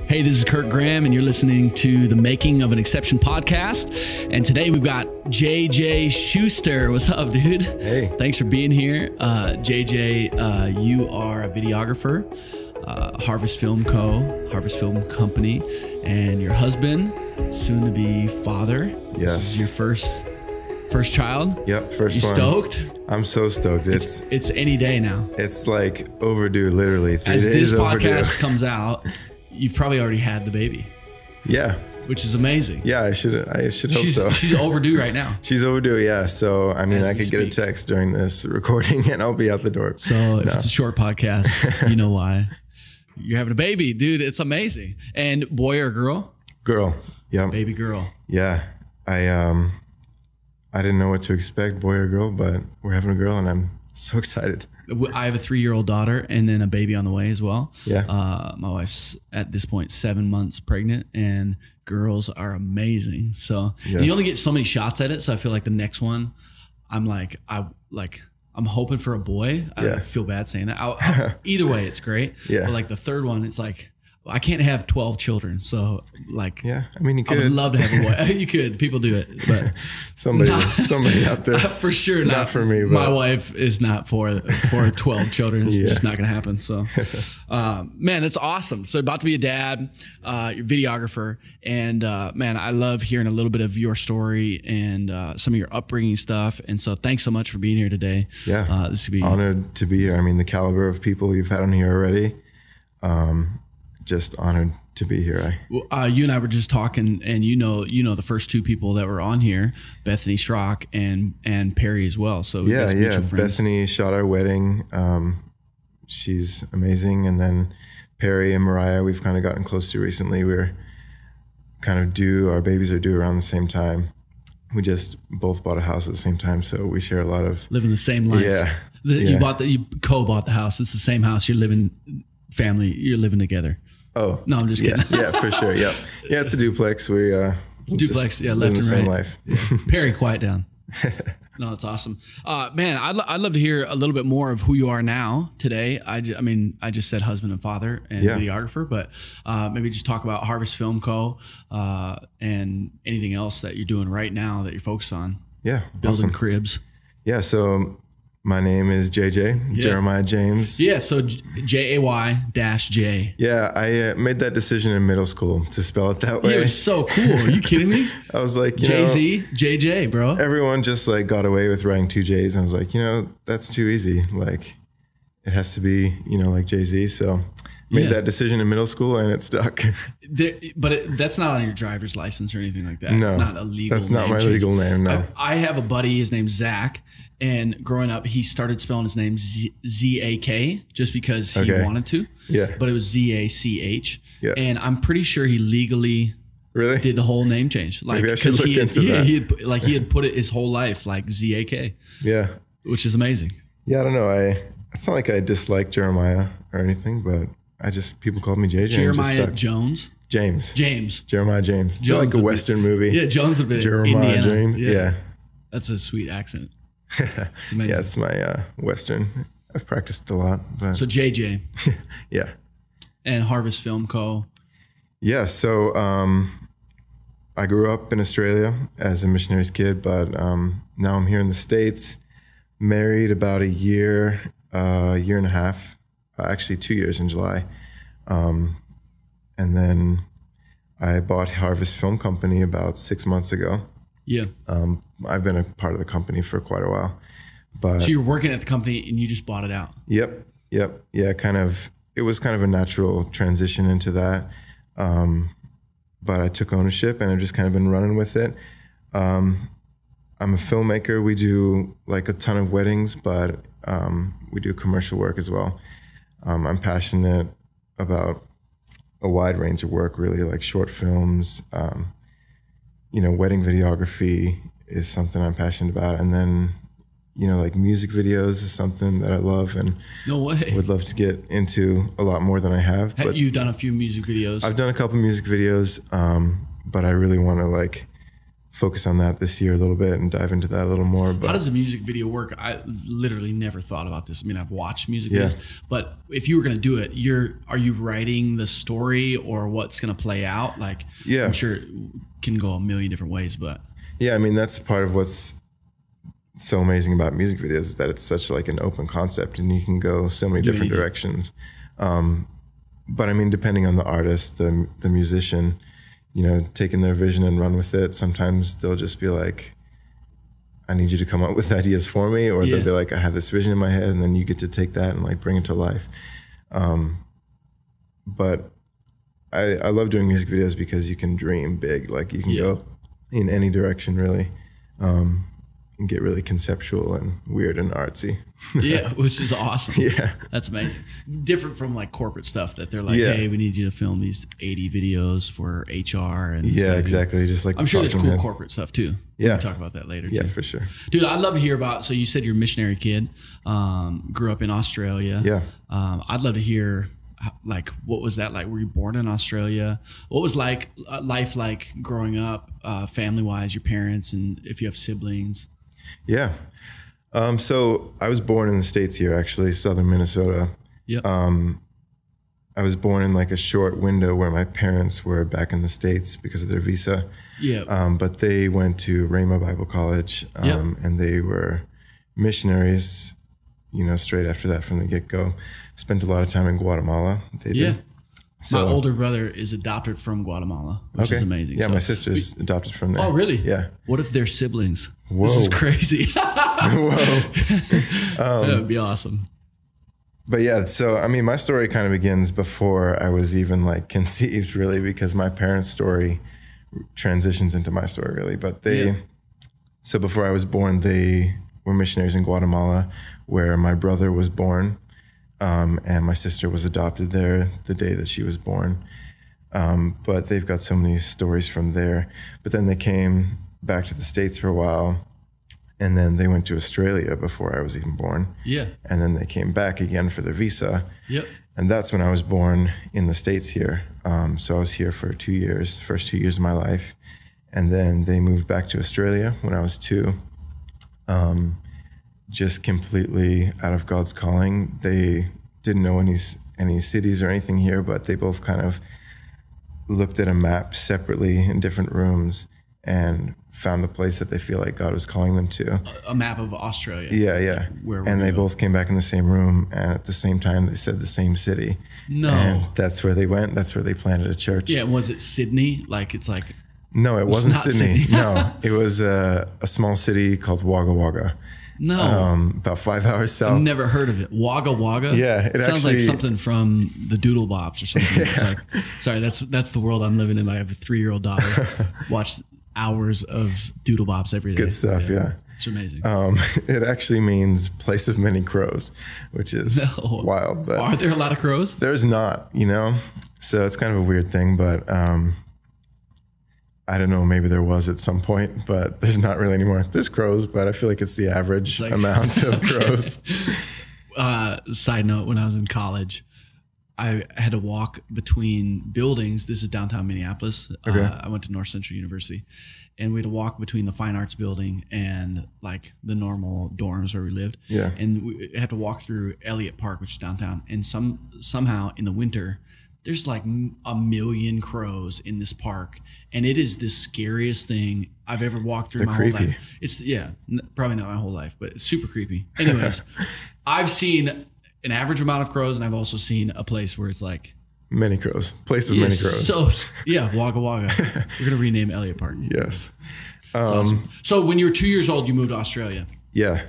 Hey, this is Kurt Graham, and you're listening to the Making of an Exception podcast. And today we've got JJ Schuster. What's up, dude? Hey. Thanks for being here. JJ, you are a videographer, Harvest Film Company, and your husband, soon to be father. Yes. This is your first child? Yep, first you one. Stoked? I'm so stoked. It's any day now. It's like overdue, literally 3 days As this overdue. podcast comes out, you've probably already had the baby. Yeah. Which is amazing. Yeah, I should hope so. She's overdue right now. She's overdue, yeah. So, I mean, I could get a text during this recording and I'll be out the door. So, if it's a short podcast, you know why. You're having a baby, dude. It's amazing. And boy or girl? Girl. Yeah. Baby girl. Yeah. I didn't know what to expect, boy or girl, but we're having a girl and I'm so excited. I have a 3-year-old daughter and then a baby on the way as well. Yeah. My wife's at this point 7 months pregnant, and girls are amazing. So Yes. you only get so many shots at it. So I feel like the next one, I'm hoping for a boy. Yeah. I feel bad saying that. Either way, it's great. Yeah. But like the third one, it's like, I can't have 12 children. So like, Yeah. I mean, you I could. would love to have a boy. You could. People do it, but somebody out there. for sure Not for me, but my wife is not for 12 children. It's Yeah. just not going to happen. So, man, that's awesome. So about to be a dad, you're a videographer, and man, I love hearing a little bit of your story and some of your upbringing stuff. And so thanks so much for being here today. Yeah. This could be honored to be here. I mean, the caliber of people you've had on here already. Just honored to be here. You and I were just talking, and you know the first two people that were on here, Bethany Schrock and Perry as well. So Yeah. friends. Bethany shot our wedding. She's amazing. And then Perry and Mariah, we've kind of gotten close to recently. We're kind of due, our babies are due around the same time. We just both bought a house at the same time, so we share a lot of living the same life. Yeah. You co-bought the house. It's the same house. You're living together. Oh no, I'm just kidding. Yeah, for sure. Yep. Yeah, it's a duplex. It's a duplex. Yeah, left and the same right. life. Yeah. Perry, quiet down. No, it's awesome. Man, I'd love to hear a little bit more of who you are now today. I just said husband and father and videographer, but maybe just talk about Harvest Film Co. And anything else that you're doing right now that you're focused on. Yeah. Building awesome. cribs. Yeah. So my name is JJ, Jeremiah James. Yeah, so JAY-J. Yeah, I made that decision in middle school to spell it that way. It was so cool. Are you kidding me? I was like, Jay-Z, JJ, bro. Everyone just like got away with writing 2 J's. And I was like, that's too easy. Like it has to be, like Jay-Z. So made that decision in middle school and it stuck. But that's not on your driver's license or anything like that. No, it's not a legal that's not my legal name, no. I have a buddy, his name's Zach. And growing up, he started spelling his name Z-A-K just because he wanted to. Yeah. But it was Z-A-C-H. Yeah. And I'm pretty sure he legally did the whole name change. Like, maybe I should look into that. He had put it his whole life, like Z-A-K. Yeah. Which is amazing. Yeah, I don't know. It's not like I dislike Jeremiah or anything, but people called me JJ. Jeremiah Jones? James. Jeremiah Jeremiah James. Jones. It's like a Western movie. Yeah, Jones would be Jeremiah James. Yeah. That's a sweet accent. It's amazing. Yeah, it's my Western. I've practiced a lot. But so JJ. Yeah. And Harvest Film Co. Yeah, so I grew up in Australia as a missionary's kid, but now I'm here in the States, married about a year and a half, actually 2 years in July. And then I bought Harvest Film Company about 6 months ago. Yeah. I've been a part of the company for quite a while. But so you're working at the company and you just bought it out. Yep. Yeah, it was kind of a natural transition into that. But I took ownership and I've just kind of been running with it. I'm a filmmaker. We do like a ton of weddings, but we do commercial work as well. I'm passionate about a wide range of work, really, like short films, wedding videography is something I'm passionate about. And then, like music videos is something that I love and would love to get into a lot more than I have. But you've done a few music videos. I've done a couple music videos, but I really want to focus on that this year a little bit and dive into that a little more. But how does a music video work? I literally never thought about this. I mean, I've watched music videos, but if you were going to do it, are you writing the story or what's going to play out? Like, I'm sure it can go a million different ways, but I mean, that's part of what's so amazing about music videos is that it's such like an open concept and you can go so many different directions. But I mean, depending on the artist, the musician, you know, taking their vision and run with it. Sometimes they'll just be like, I need you to come up with ideas for me. Or they'll be like, I have this vision in my head, and then you get to take that and like bring it to life. But I love doing music videos because you can dream big. Like you can go in any direction really. And get really conceptual and weird and artsy. Which is awesome. Yeah. That's amazing. Different from like corporate stuff that they're like, hey, we need you to film these 80 videos for HR. And exactly. Just like I'm sure there's cool corporate stuff too. We can talk about that later too. Yeah, for sure. Dude, I'd love to hear about, so you said you're a missionary kid, grew up in Australia. Yeah. I'd love to hear like, what was that like? Were you born in Australia? What was like life like growing up, family wise, your parents, and if you have siblings? Yeah. So I was born in the States here, actually, southern Minnesota. Yep. I was born in like a short window where my parents were back in the States because of their visa. Yeah. But they went to Rhema Bible College, and they were missionaries, you know, straight after that from the get-go. Spent a lot of time in Guatemala. They did. So, my older brother is adopted from Guatemala, which is amazing. Yeah, so my sister's adopted from there. Oh, really? Yeah. What if they're siblings? Whoa. This is crazy. Whoa. That would be awesome. But yeah, so I mean, my story kind of begins before I was even like conceived, really, because my parents' story transitions into my story, really. But so before I was born, they were missionaries in Guatemala, where my brother was born. And my sister was adopted there the day that she was born. But they've got so many stories from there. But then they came back to the States for a while, and then they went to Australia before I was even born. Yeah. And then they came back again for their visa. Yep. And that's when I was born in the States here. So I was here for 2 years, the first 2 years of my life. And then they moved back to Australia when I was 2. Just completely out of God's calling. They didn't know any cities or anything here, but they both kind of looked at a map separately in different rooms and found a place that they feel like God was calling them to. A map of Australia. Yeah. And they both came back in the same room, and at the same time they said the same city. No. And that's where they went. That's where they planted a church. Yeah. Was it Sydney? Like it's like. No, it wasn't Sydney. No, it was a small city called Wagga Wagga. No. About 5 hours south. Never heard of it. Wagga Wagga? Yeah. It sounds like something from the Doodle Bops or something. It's like, sorry, that's the world I'm living in. I have a 3-year-old daughter. Watch hours of Doodle Bops every day. Good stuff, yeah. It's amazing. It actually means place of many crows, which is wild. But are there a lot of crows? There's not, you know? So it's kind of a weird thing, but I don't know, maybe there was at some point, but there's not really anymore. There's crows, but I feel like it's the average amount of crows. Side note, when I was in college, I had to walk between buildings. This is downtown Minneapolis. Okay. I went to North Central University, and we had to walk between the Fine Arts Building and like the normal dorms where we lived. Yeah. And we had to walk through Elliott Park, which is downtown. And somehow in the winter, there's like a million crows in this park, and it is the scariest thing I've ever walked through. They're my creepy. Whole life. It's probably not my whole life, but it's super creepy. Anyways, I've seen an average amount of crows, and I've also seen a place where it's like many crows, place of many crows. So Wagga Wagga. We're gonna rename Elliott Park. Yes. Awesome. So when you were 2 years old, you moved to Australia. Yeah.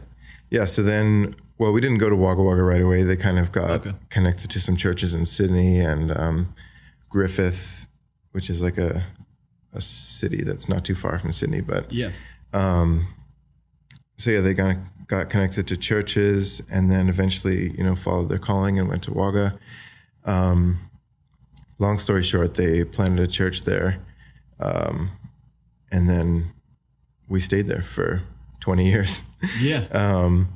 So then. Well, we didn't go to Wagga Wagga right away. They kind of got connected to some churches in Sydney and Griffith, which is like a city that's not too far from Sydney. But they got connected to churches, and then eventually, followed their calling and went to Wagga. Long story short, they planted a church there, and then we stayed there for 20 years. Yeah.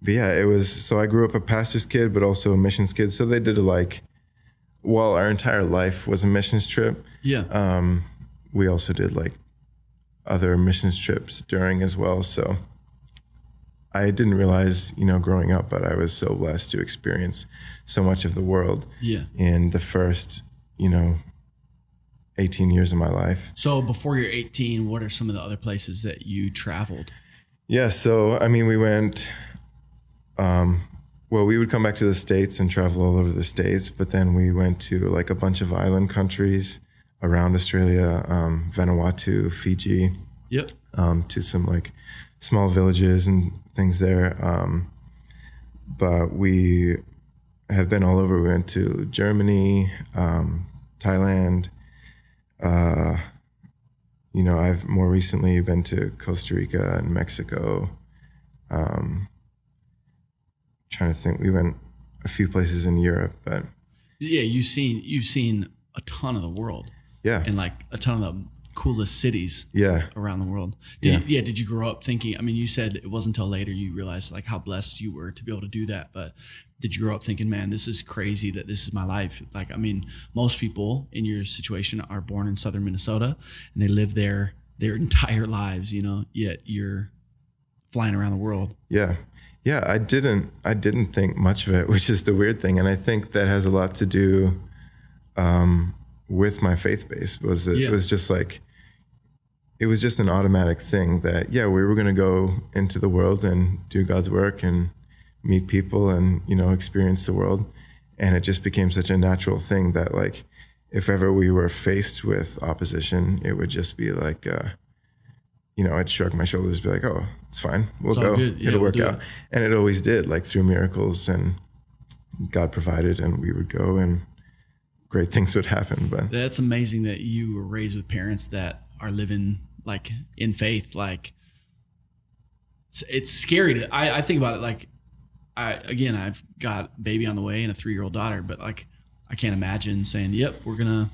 But yeah, it was, so I grew up a pastor's kid, but also a missions kid. So they did our entire life was a missions trip. Yeah. We also did like other missions trips during as well. So I didn't realize, growing up, but I was so blessed to experience so much of the world in the first, 18 years of my life. So before you're 18, what are some of the other places that you traveled? Yeah. So, we went, we would come back to the States and travel all over the States, but then we went to like a bunch of island countries around Australia, Vanuatu, Fiji, to some like small villages and things there. But we have been all over. We went to Germany, Thailand. I've more recently been to Costa Rica and Mexico. Trying to think, we went a few places in Europe, but you've seen a ton of the world. Yeah. And like a ton of the coolest cities around the world. Did you grow up thinking, you said it wasn't until later you realized like how blessed you were to be able to do that, but did you grow up thinking, man, this is crazy that this is my life? Like, most people in your situation are born in southern Minnesota and they live there their entire lives, yet you're flying around the world. Yeah. Yeah. I didn't think much of it, which is the weird thing. And I think that has a lot to do, with my faith base. It was just like, it was just an automatic thing that, we were going to go into the world and do God's work and meet people and, experience the world. And it just became such a natural thing that like, if ever we were faced with opposition, it would just be like, I'd shrug my shoulders, be like, oh, it's fine. We'll go. It'll work out. And it always did, like through miracles, and God provided, and we would go and great things would happen. But that's amazing that you were raised with parents that are living like in faith. Like it's scary I think about it. Like I've got a baby on the way and a 3-year-old daughter, but like, I can't imagine saying, yep, we're going to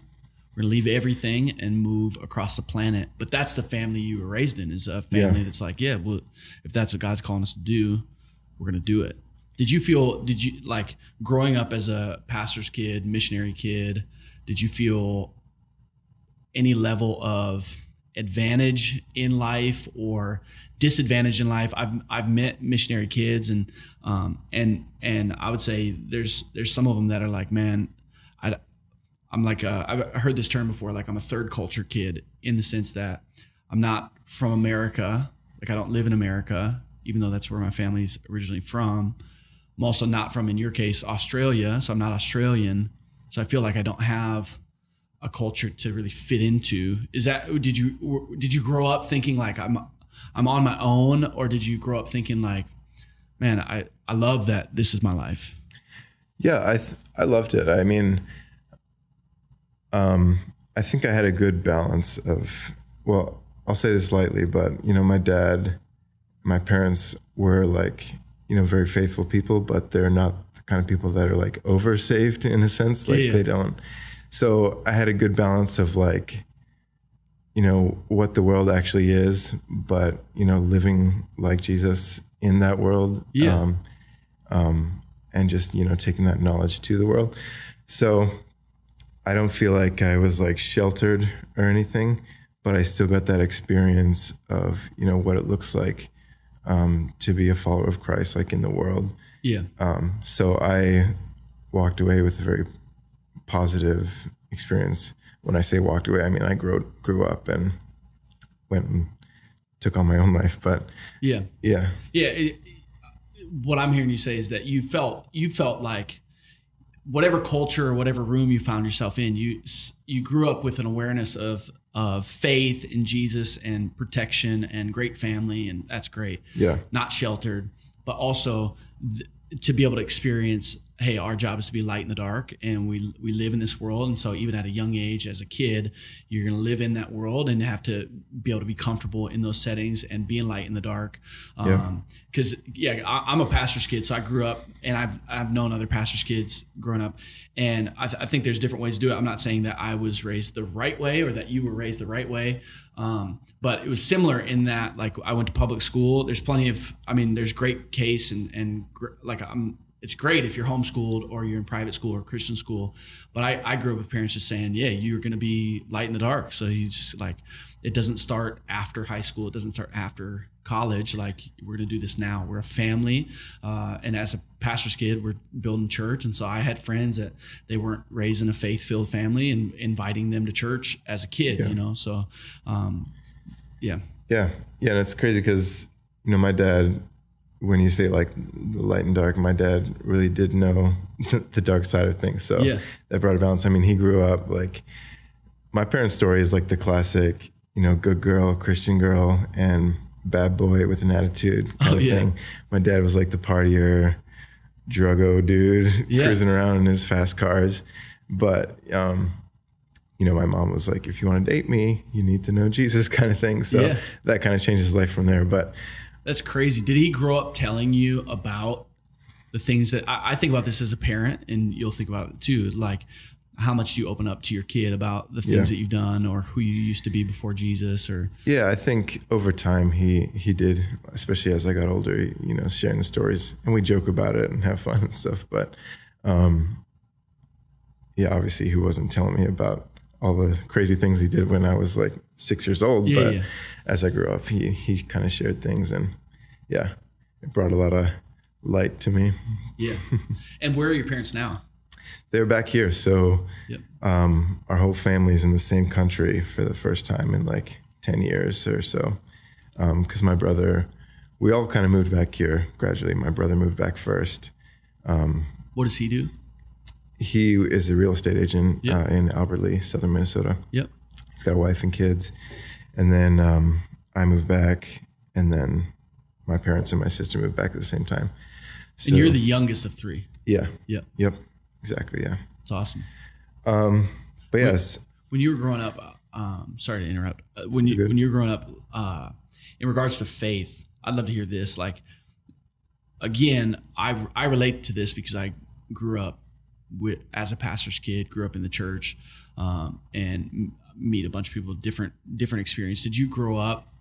leave everything and move across the planet. But that's the family you were raised in, is a family that's like, well, if that's what God's calling us to do, we're going to do it. Did you like growing up as a pastor's kid, missionary kid, did you feel any level of advantage in life or disadvantage in life? I've met missionary kids and I would say there's some of them that are like, man, I'm like, I've heard this term before, like I'm a third culture kid, in the sense that I'm not from America. Like I don't live in America, even though that's where my family's originally from. I'm also not from, in your case, Australia. So I'm not Australian. So I feel like I don't have a culture to really fit into. Did you grow up thinking like I'm on my own, or did you grow up thinking like, man, I love that this is my life? Yeah, I loved it. I think I had a good balance of, well, I'll say this lightly, but my parents were like, very faithful people, but they're not the kind of people that are like over-saved in a sense. Like they don't. So I had a good balance of like, what the world actually is, but, living like Jesus in that world. Yeah. And just, taking that knowledge to the world. So I don't feel like I was like sheltered or anything, but I still got that experience of, what it looks like to be a follower of Christ, like in the world. Yeah. So I walked away with a very positive experience. When I say walked away, I mean I grew up and went and took on my own life. But yeah. What I'm hearing you say is that you felt like whatever culture or whatever room you found yourself in, you grew up with an awareness of faith in Jesus and protection and great family, and that's great. Yeah. Not sheltered, but also to be able to experience, hey, our job is to be light in the dark, and we live in this world. And so even at a young age, as a kid, you're going to live in that world and have to be able to be comfortable in those settings and being light in the dark. Because I'm a pastor's kid, so I grew up, and I've known other pastors' kids growing up, and I think there's different ways to do it. I'm not saying that I was raised the right way or that you were raised the right way, but it was similar in that, like, I went to public school. There's plenty of, there's great case and like it's great if you're homeschooled or you're in private school or Christian school. But I grew up with parents just saying, yeah, you're going to be light in the dark. So he's like, it doesn't start after high school. It doesn't start after college. Like, we're going to do this now. We're a family. And as a pastor's kid, we're building church. And so I had friends that they weren't raised in a faith-filled family and inviting them to church as a kid, you know? So, yeah. Yeah. Yeah. And it's crazy because, you know, my dad, when you say like the light and dark, my dad really did know the dark side of things. So that brought a balance. I mean, he grew up like, my parents' story is like the classic, you know, good girl, Christian girl, and bad boy with an attitude kind of thing. My dad was like the partier, druggo dude, cruising around in his fast cars. But, you know, my mom was like, if you want to date me, you need to know Jesus kind of thing. So that kind of changed his life from there. But that's crazy. Did he grow up telling you about the things that I think about this as a parent, and you'll think about it too, like how much do you open up to your kid about the things that you've done or who you used to be before Jesus? Or I think over time he did, especially as I got older, you know, sharing the stories, and we joke about it and have fun and stuff. But obviously he wasn't telling me about all the crazy things he did when I was like 6 years old. But as I grew up, he kind of shared things, and it brought a lot of light to me. Yeah. And where are your parents now? They're back here. So our whole family's in the same country for the first time in like 10 years or so. Because my brother, we all kind of moved back here gradually. My brother moved back first. What does he do? He is a real estate agent in Albert Lea, southern Minnesota. Yep. He's got a wife and kids. And then I moved back, and then my parents and my sister moved back at the same time. So, and you're the youngest of three. Yeah. Yep. Yep. Exactly. Yeah. It's awesome. But yes. When you were growing up, sorry to interrupt. When you were growing up, in regards to faith, I'd love to hear this. Like, again, I relate to this because I grew up as a pastor's kid, grew up in the church, and meet a bunch of people with different experience. Did you grow up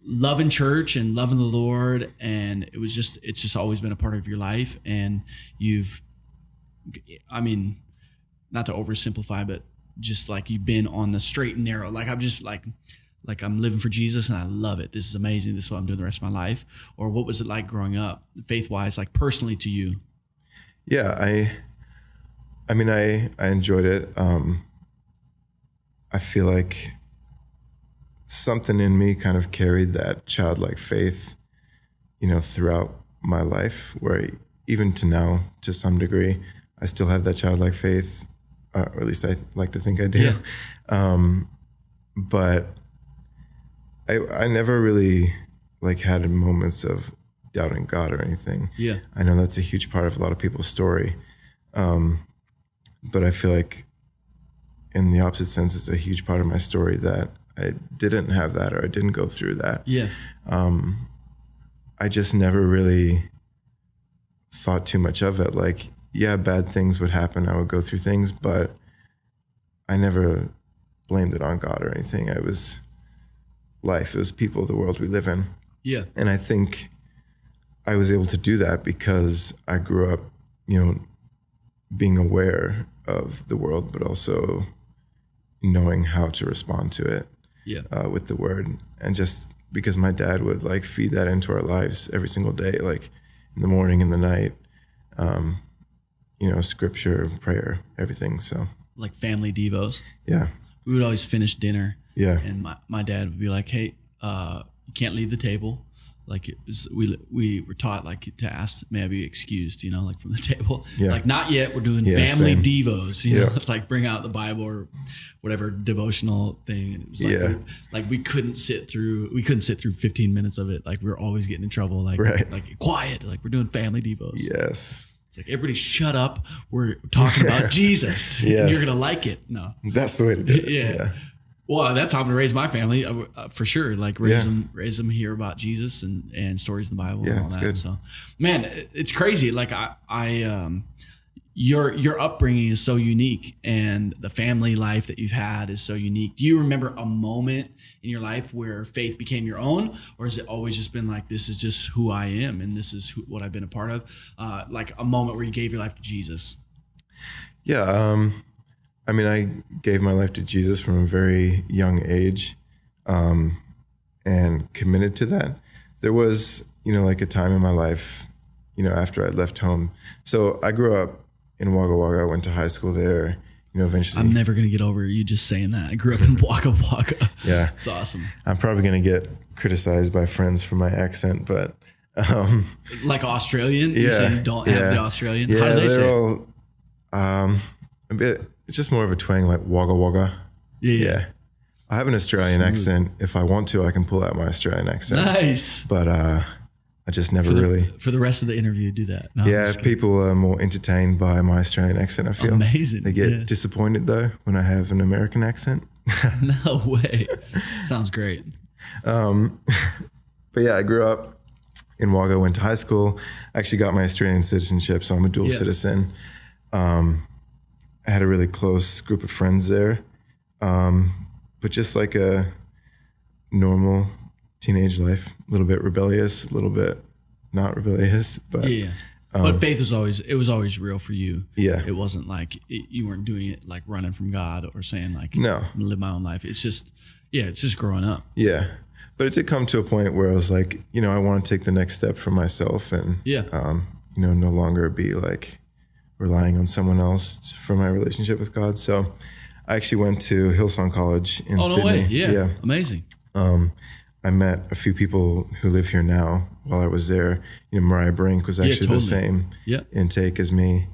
loving church and loving the Lord, and it's just always been a part of your life, and not to oversimplify, but just like you've been on the straight and narrow. Like, I'm just like I'm living for Jesus and I love it. This is amazing. This is what I'm doing the rest of my life. Or what was it like growing up, faith-wise, like personally to you? Yeah, I enjoyed it. I feel like something in me kind of carried that childlike faith, you know, throughout my life, where even to now, to some degree, I still have that childlike faith, or at least I like to think I do. Yeah. But I never really like had moments of doubting God or anything. Yeah. I know that's a huge part of a lot of people's story. But I feel like in the opposite sense, it's a huge part of my story that I didn't have that, or I didn't go through that. Yeah. I just never really thought too much of it. Like, yeah, bad things would happen. I would go through things, but I never blamed it on God or anything. It was life. It was people, the world we live in. Yeah. And I think I was able to do that because I grew up, you know, being aware of the world, but also knowing how to respond to it with the word. And just because my dad would like feed that into our lives every single day, like in the morning and the night, you know, scripture, prayer, everything. So like family devos. Yeah. We would always finish dinner. Yeah. And my dad would be like, hey, you can't leave the table. Like we were taught like to ask, may I be excused, you know, like from the table. Yeah. Like, not yet. We're doing family devos, you know. It's like bring out the Bible or whatever devotional thing. And it was like, we couldn't sit through 15 minutes of it. Like, we were always getting in trouble. Like, like quiet. Like, we're doing family devos. Yes. It's like, everybody shut up. We're talking about Jesus. Yes. And you're going to like it. No. That's the way to do it. Yeah. Well, that's how I'm going to raise my family for sure. Like raise them hear about Jesus and stories in the Bible and all that. Good. So, man, it's crazy. Like your upbringing is so unique, and the family life that you've had is so unique. Do you remember a moment in your life where faith became your own, or has it always just been like, this is just who I am and this is what I've been a part of? Like a moment where you gave your life to Jesus? Yeah. I mean, I gave my life to Jesus from a very young age, and committed to that. There was, like a time in my life, after I left home. So I grew up in Wagga Wagga. I went to high school there, eventually. I'm never going to get over you just saying that. I grew up in Wagga Wagga. Yeah. It's awesome. I'm probably going to get criticized by friends for my accent, but... like Australian? Yeah. You're saying you don't have the Australian? Yeah, how do they say all, a bit, it's just more of a twang, like Wagga Wagga. Yeah. I have an Australian accent. If I want to, I can pull out my Australian accent. Nice. But I just never really... For the rest of the interview, do that. No, yeah, people are more entertained by my Australian accent, I feel. Amazing. They get disappointed, though, when I have an American accent. No way. Sounds great. But yeah, I grew up in Wagga, went to high school. I actually got my Australian citizenship, so I'm a dual citizen. I had a really close group of friends there. But just like a normal teenage life, a little bit rebellious, a little bit not rebellious, but but faith was always real for you. Yeah. It wasn't like you weren't doing it like running from God or saying like, no, I'm gonna live my own life. It's just growing up. Yeah. But it did come to a point where I was like, I want to take the next step for myself and, no longer be like relying on someone else for my relationship with God. So I actually went to Hillsong College in Sydney. No way. Yeah. Amazing. I met a few people who live here now while I was there. Mariah Brink was actually the same intake as me.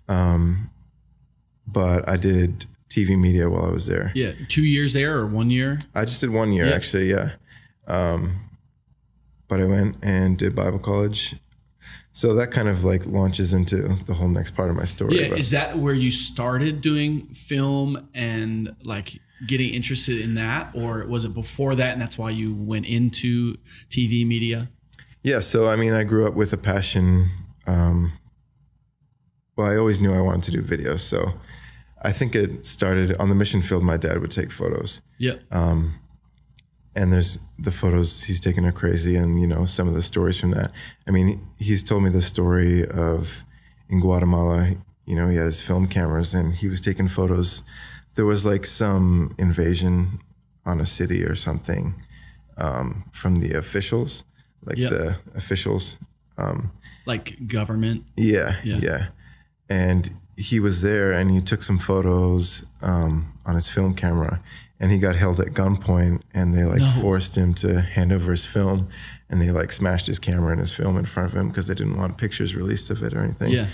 But I did TV media while I was there. Yeah. 2 years there or 1 year? I just did 1 year actually. Yeah. But I went and did Bible college. So that kind of like launches into the whole next part of my story. Yeah. Is that where you started doing film and like getting interested in that, or was it before that and that's why you went into TV media? Yeah. So, I mean, I grew up with a passion. Well, I always knew I wanted to do videos. So I think it started on the mission field. My dad would take photos. Yeah. And there's the photos he's taken are crazy. And, some of the stories from that. I mean, he's told me the story of in Guatemala, he had his film cameras and he was taking photos. There was like some invasion on a city or something from the officials, like the officials. Like government? Yeah. And he was there and he took some photos on his film camera. And he got held at gunpoint and they forced him to hand over his film, and they like smashed his camera and his film in front of him because they didn't want pictures released of it or anything. Yeah.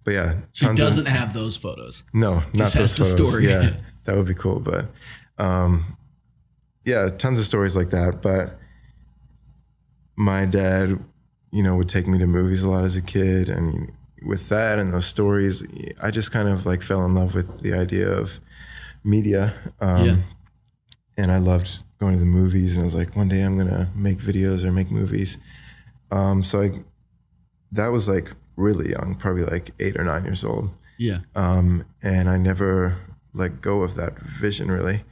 But yeah. So he doesn't have those photos. No, not those photos. Story. Yeah. That would be cool. But yeah, tons of stories like that. But my dad, would take me to movies a lot as a kid. And with that and those stories, I just kind of like fell in love with the idea of media. And I loved going to the movies, and I was like, one day I'm going to make videos or make movies. So that was like really young, probably like 8 or 9 years old. Yeah. And I never let go of that vision really.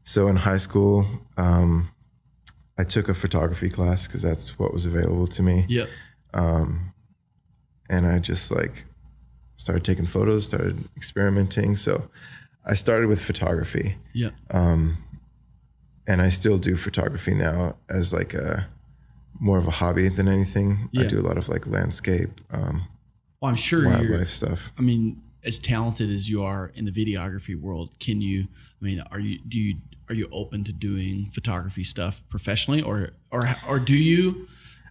So in high school, I took a photography class because that's what was available to me. Yeah. And I just like started taking photos, started experimenting. So I started with photography. Yeah. And I still do photography now as like more of a hobby than anything. Yeah. I do a lot of like landscape, well, I'm sure wildlife stuff. I mean, as talented as you are in the videography world, are you open to doing photography stuff professionally, or do you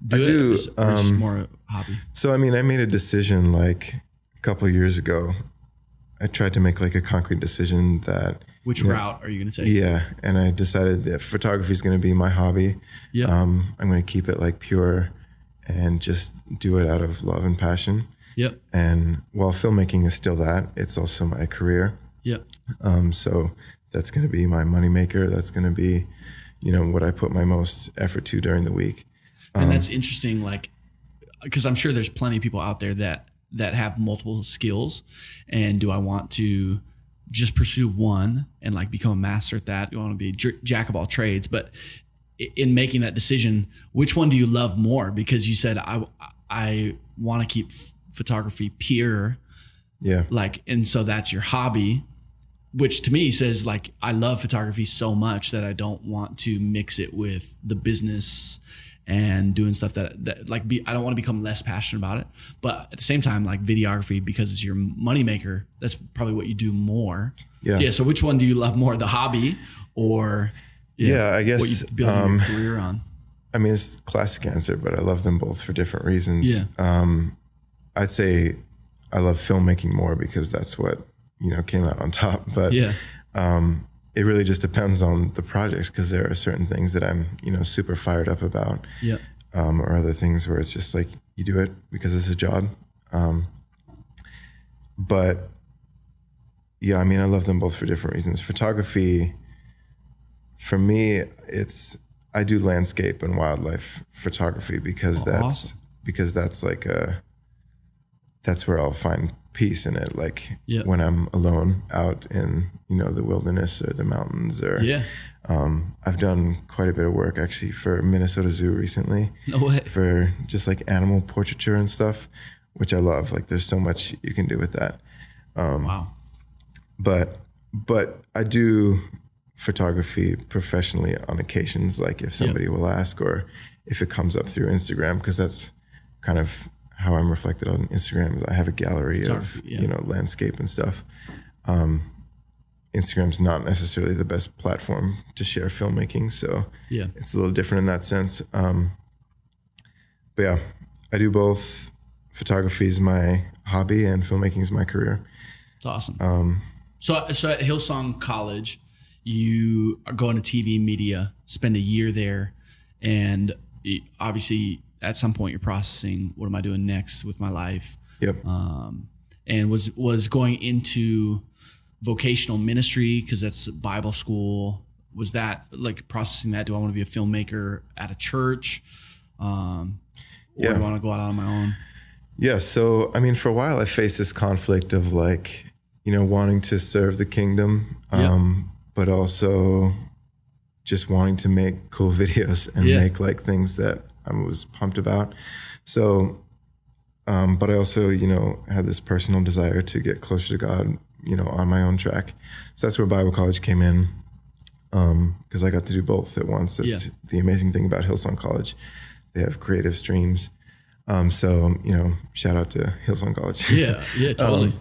do it, or just more a hobby? So, I mean, I made a decision like a couple of years ago. I tried to make like a concrete decision that... Which route are you going to take? Yeah. And I decided that photography is going to be my hobby. Yeah. I'm going to keep it like pure and just do it out of love and passion. Yep. And while filmmaking is still that, it's also my career. Yep. So that's going to be my moneymaker. That's going to be, what I put my most effort to during the week. And that's interesting, like, because I'm sure there's plenty of people out there that that have multiple skills, and do I want to just pursue one and like become a master at that? You want to be a jack of all trades, but in making that decision, which one do you love more? Because you said I want to keep photography pure, like, and so that's your hobby, which to me says like I love photography so much that I don't want to mix it with the business and doing stuff that like I don't want to become less passionate about it. But at the same time, like videography, because it's your moneymaker, that's probably what you do more. Yeah. So which one do you love more, the hobby or I guess what you build your career on? I mean, it's a classic answer, but I love them both for different reasons. I'd say I love filmmaking more because that's what, came out on top. But it really just depends on the projects, because there are certain things that I'm, super fired up about. Or other things where it's just like you do it because it's a job. But I mean, I love them both for different reasons. Photography, for me, I do landscape and wildlife photography because that's like that's where I'll find peace in it. Like when I'm alone out in, the wilderness or the mountains or, I've done quite a bit of work actually for Minnesota Zoo recently. No way. For just like animal portraiture and stuff, which I love. Like there's so much you can do with that. Wow. But I do photography professionally on occasions, like if somebody will ask, or if it comes up through Instagram, because that's kind of how I'm reflected on Instagram. I have a gallery of landscape and stuff. Instagram's not necessarily the best platform to share filmmaking, so it's a little different in that sense. But I do both. Photography is my hobby and filmmaking is my career. It's awesome. So at Hillsong College, you are going to TV media, spend a year there, and obviously at some point you're processing, what am I doing next with my life? And was going into vocational ministry, because that's Bible school. Was that like processing that? Do I want to be a filmmaker at a church? Or do I want to go out on my own? Yeah. So, I mean, for a while I faced this conflict of like, wanting to serve the kingdom, but also just wanting to make cool videos and make like things that I was pumped about. So, but I also, had this personal desire to get closer to God, on my own track. So that's where Bible college came in, because I got to do both at once. That's the amazing thing about Hillsong College. They have creative streams. So, shout out to Hillsong College. Yeah, totally.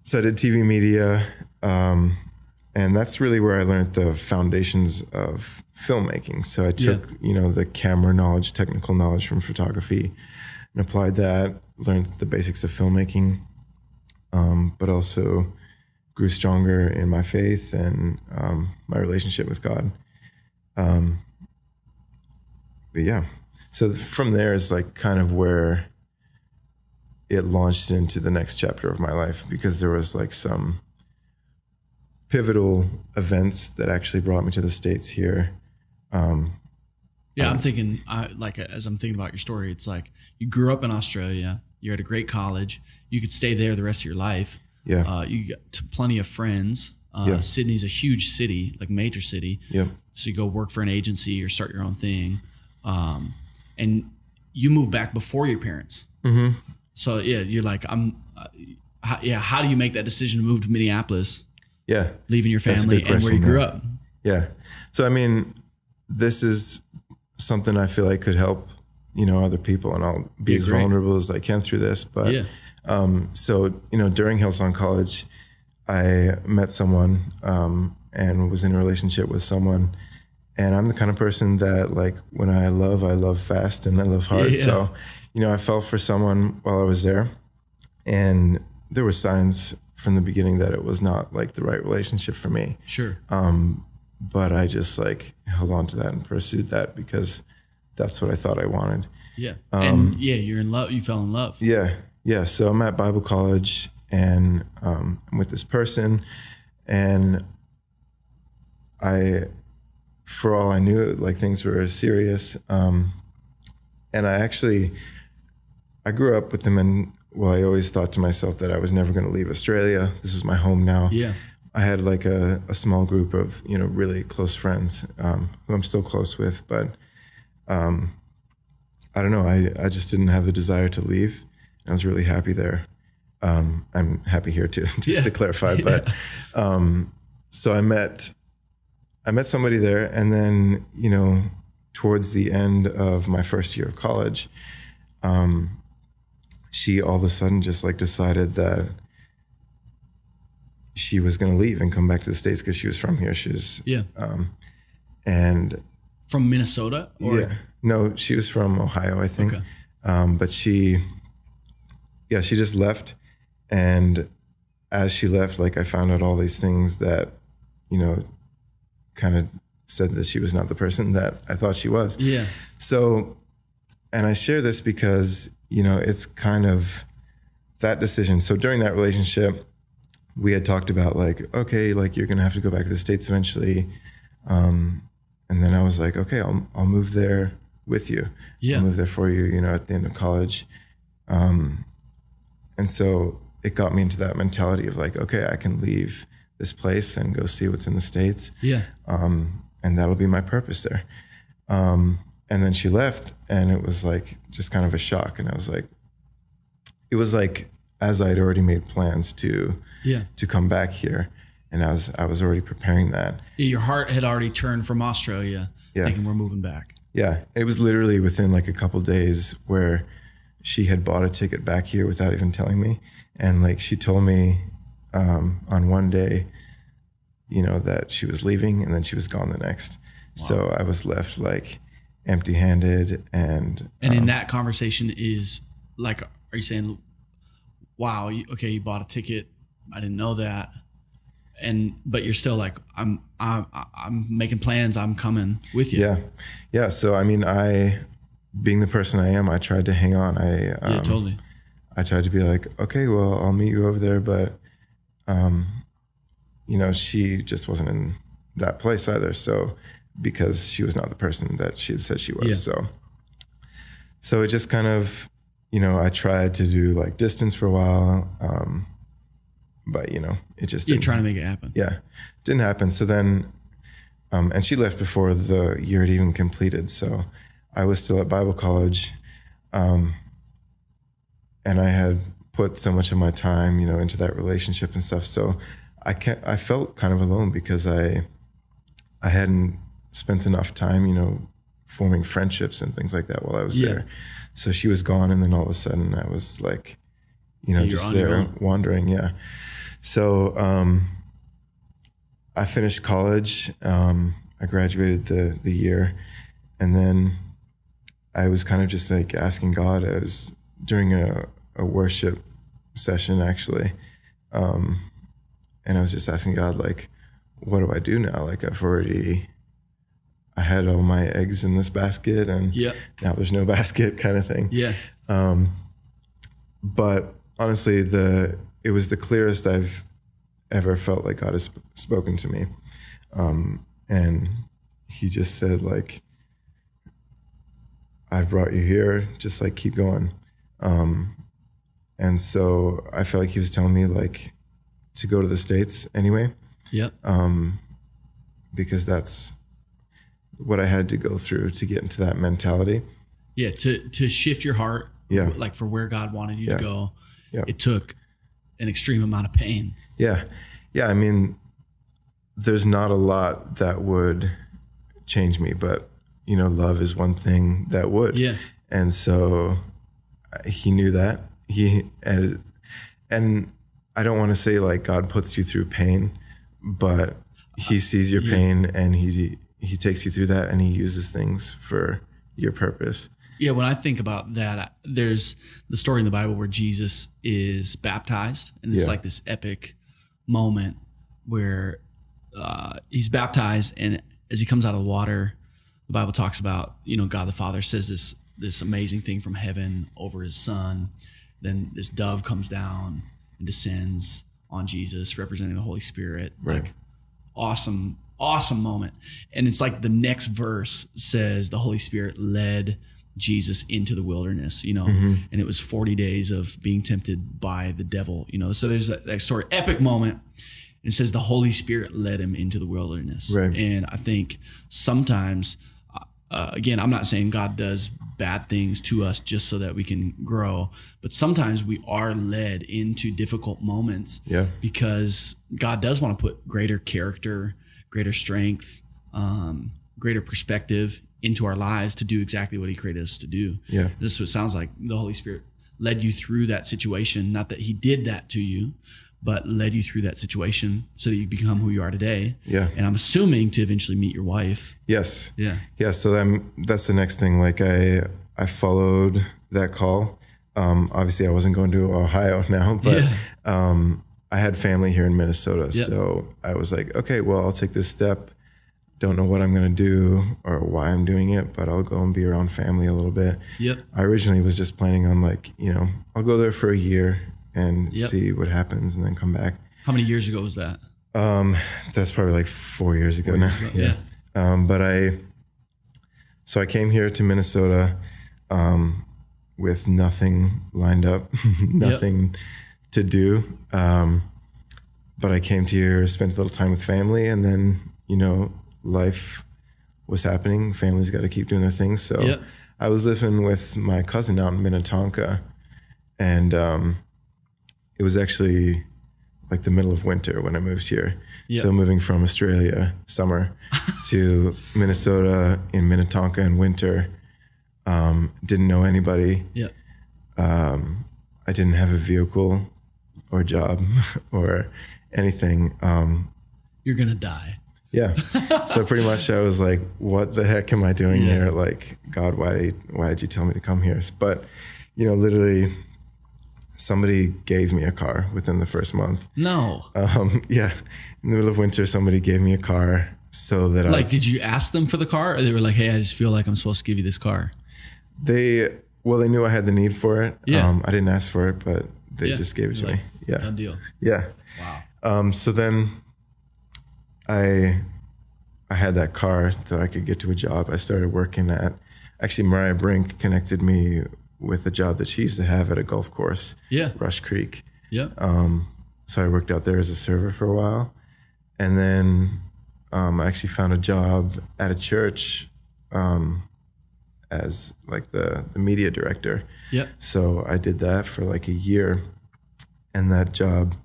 So I did TV media, and that's really where I learned the foundations of filmmaking. So I took, the camera knowledge, technical knowledge from photography, and applied that, learned the basics of filmmaking, but also grew stronger in my faith and my relationship with God. So from there is like kind of where it launched into the next chapter of my life, because there was like some pivotal events that actually brought me to the States here. I'm thinking, as I'm thinking about your story, it's like you grew up in Australia, you're at a great college, you could stay there the rest of your life. You got plenty of friends. Sydney's a huge city, like major city. So you go work for an agency or start your own thing. And you moved back before your parents. Mm-hmm. So you're like, how do you make that decision to move to Minneapolis? Leaving your family and where you grew up. So, I mean, this is something I feel like could help, other people, and I'll be as vulnerable as I can through this. But, so, during Hillsong College, I met someone, and was in a relationship with someone. And I'm the kind of person that, like, when I love fast and I love hard. So, I fell for someone while I was there, and there were signs from the beginning that it was not like the right relationship for me. Sure. But I just like held on to that and pursued that because that's what I thought I wanted. You're in love. You fell in love. So I'm at Bible college, and I'm with this person, and for all I knew, like, things were serious. And I grew up with him, and well, I always thought to myself that I was never going to leave Australia. This is my home now. Yeah. I had like a small group of, you know, really close friends who I'm still close with, but I don't know. I just didn't have the desire to leave. I was really happy there. I'm happy here too, just to clarify. But so I met somebody there, and then, you know, towards the end of my first year of college, she all of a sudden just like decided that she was going to leave and come back to the States because she was from here. She was, and from Minnesota? Or? Yeah, no, she was from Ohio, I think. Okay. But she just left. And as she left, like I found out all these things that, you know, kind of said that she was not the person that I thought she was. Yeah. So, and I share this because, you know, it's kind of that decision. So during that relationship, we had talked about like, okay, like you're going to have to go back to the States eventually. And then I was like, okay, I'll move there with you. Yeah. I'll move there for you, you know, at the end of college. And so it got me into that mentality of like, okay, I can leave this place and go see what's in the States. Yeah. And that'll be my purpose there. And then she left, and it was like just kind of a shock. And I was like, it was like, as I'd already made plans to come back here, and I was already preparing that. Yeah, your heart had already turned from Australia, thinking we're moving back. Yeah, it was literally within like a couple days where she had bought a ticket back here without even telling me, and like she told me on one day, you know, that she was leaving, and then she was gone the next. Wow. So I was left like empty-handed, and in that conversation is like, are you saying, wow, okay, you bought a ticket, I didn't know that, but you're still like, I'm making plans, I'm coming with you. Yeah. So I mean, being the person I am, I tried to hang on. Totally. I tried to be like, okay, well, I'll meet you over there, but you know, she just wasn't in that place either. So because she was not the person that she had said she was. So it just kind of, you know, I tried to do like distance for a while, but you know, it just didn't. You're trying to make it happen. Yeah, didn't happen. So then, and she left before the year had even completed. So I was still at Bible college, and I had put so much of my time, you know, into that relationship and stuff. So I felt kind of alone because I hadn't spent enough time, you know, forming friendships and things like that while I was there. So she was gone, and then all of a sudden I was like, you know, just there wandering. Yeah. So I finished college. I graduated the year, and then I was kind of just like asking God. I was during a worship session actually, and I was just asking God, like, what do I do now? Like I had all my eggs in this basket, and now there's no basket, kind of thing. Yeah. But honestly, it was the clearest I've ever felt like God has spoken to me. And he just said, like, I've brought you here, just like keep going. And so I felt like he was telling me like to go to the States anyway. Yep. Because that's what I had to go through to get into that mentality. Yeah. To shift your heart. Yeah. Like for where God wanted you to go. Yeah. It took an extreme amount of pain. Yeah. Yeah. I mean, there's not a lot that would change me, but you know, love is one thing that would. Yeah. And so he knew that. And I don't want to say like God puts you through pain, but he sees your pain, and he takes you through that, and he uses things for your purpose. Yeah, when I think about that, there's the story in the Bible where Jesus is baptized, and it's like this epic moment where he's baptized, and as he comes out of the water, the Bible talks about, you know, God the Father says this amazing thing from heaven over his son. Then this dove comes down and descends on Jesus, representing the Holy Spirit. Right. Like, awesome moment. And it's like the next verse says the Holy Spirit led Jesus into the wilderness, you know, and it was 40 days of being tempted by the devil, you know. So there's that sort of epic moment. It says the Holy Spirit led him into the wilderness. Right. And I think sometimes, again, I'm not saying God does bad things to us just so that we can grow, but sometimes we are led into difficult moments because God does want to put greater character, greater strength, greater perspective into our lives to do exactly what he created us to do. Yeah. This is what it sounds like. The Holy Spirit led you through that situation. Not that he did that to you, but led you through that situation so that you become who you are today. Yeah. And I'm assuming to eventually meet your wife. Yes. Yeah. Yeah. So that's the next thing. Like I followed that call. Obviously I wasn't going to Ohio now, but I had family here in Minnesota. So I was like, okay, well, I'll take this step. Don't know what I'm going to do or why I'm doing it, but I'll go and be around family a little bit. Yep. I originally was just planning on like, you know, I'll go there for a year and see what happens and then come back. How many years ago was that? That's probably like 4 years ago now. Yeah. But I came here to Minnesota, with nothing lined up, nothing to do. But I came to here, spent a little time with family, and then, you know, life was happening. Family's got to keep doing their things. So I was living with my cousin out in Minnetonka, and it was actually like the middle of winter when I moved here. So moving from Australia summer to Minnesota in Minnetonka in winter, didn't know anybody. I didn't have a vehicle or job or anything. You're gonna die. Yeah. So pretty much I was like, what the heck am I doing here? Like, God, why did you tell me to come here? But, you know, literally somebody gave me a car within the first month. No. Yeah. In the middle of winter, somebody gave me a car so that did you ask them for the car, or they were like, hey, I just feel like I'm supposed to give you this car? They knew I had the need for it. Yeah. I didn't ask for it, but they just gave it to me. Yeah. Done deal. Yeah. Wow. So then I had that car so I could get to a job. I started working actually Mariah Brink connected me with a job that she used to have at a golf course. Yeah. Rush Creek. Yeah. So I worked out there as a server for a while. And then I actually found a job at a church as like the media director. Yeah. So I did that for like a year. And that job,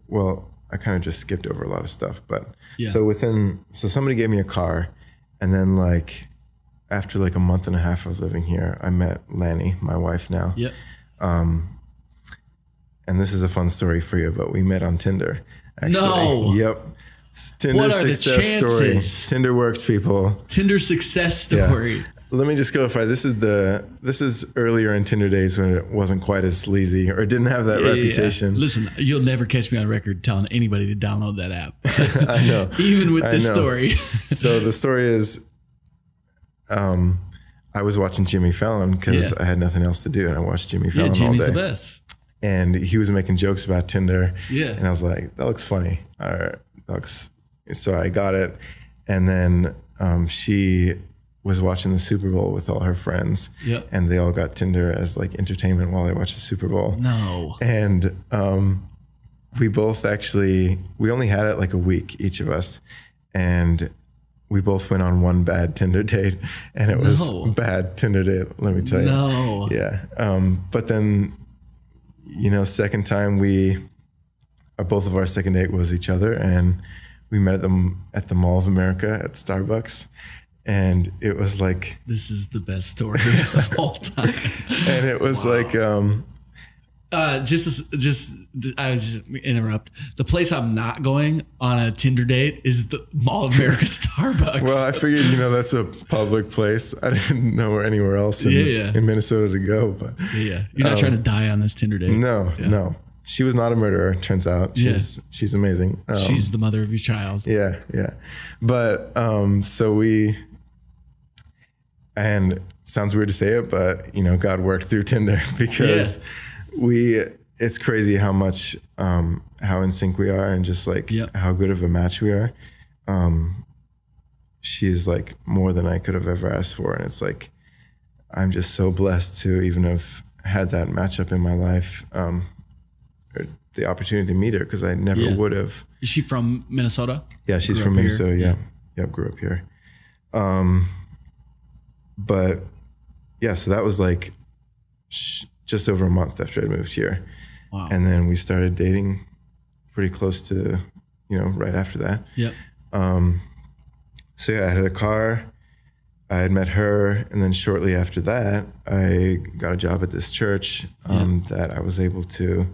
well, I kind of just skipped over a lot of stuff, but so somebody gave me a car, and then like after like a month and a half of living here, I met Lanny, my wife now. Yep. And this is a fun story for you, but we met on Tinder. Actually. No. Yep. Tinder success story. Tinder works, people. Tinder success story. Yeah. Let me just clarify. This is earlier in Tinder days when it wasn't quite as sleazy or didn't have that reputation. Yeah. Listen, you'll never catch me on record telling anybody to download that app. I know. Even with this story. So the story is, I was watching Jimmy Fallon because I had nothing else to do, and I watched Jimmy Fallon all day. Jimmy's the best. And he was making jokes about Tinder. Yeah. And I was like, that looks funny. So I got it. And then she was watching the Super Bowl with all her friends. Yep. And they all got Tinder as like entertainment while they watched the Super Bowl. No. And we both we only had it like a week, each of us. And we both went on one bad Tinder date. And it was a bad Tinder date, let me tell you. No. Yeah. But then, you know, second time both of our second date was each other. And we met at the Mall of America at Starbucks. And it was like, this is the best story of all time. And it was like, I was interrupt. The place I'm not going on a Tinder date is the Mall of America Starbucks. Well, I figured, you know, that's a public place. I didn't know anywhere else in Minnesota to go, but you're not trying to die on this Tinder date. No. She was not a murderer, turns out. She's amazing. She's the mother of your child. Yeah. But and it sounds weird to say it, but, you know, God worked through Tinder because it's crazy how much, how in sync we are and just like how good of a match we are. She's like more than I could have ever asked for. And it's like, I'm just so blessed to even have had that matchup in my life, or the opportunity to meet her, because I never would have. Is she from Minnesota? Yeah, she's from Minnesota. Yeah. Yep, grew up here. But yeah, so that was like just over a month after I moved here. Wow. And then we started dating pretty close to, right after that. Yep. So yeah, I had a car, I had met her, and then shortly after that, I got a job at this church that I was able to,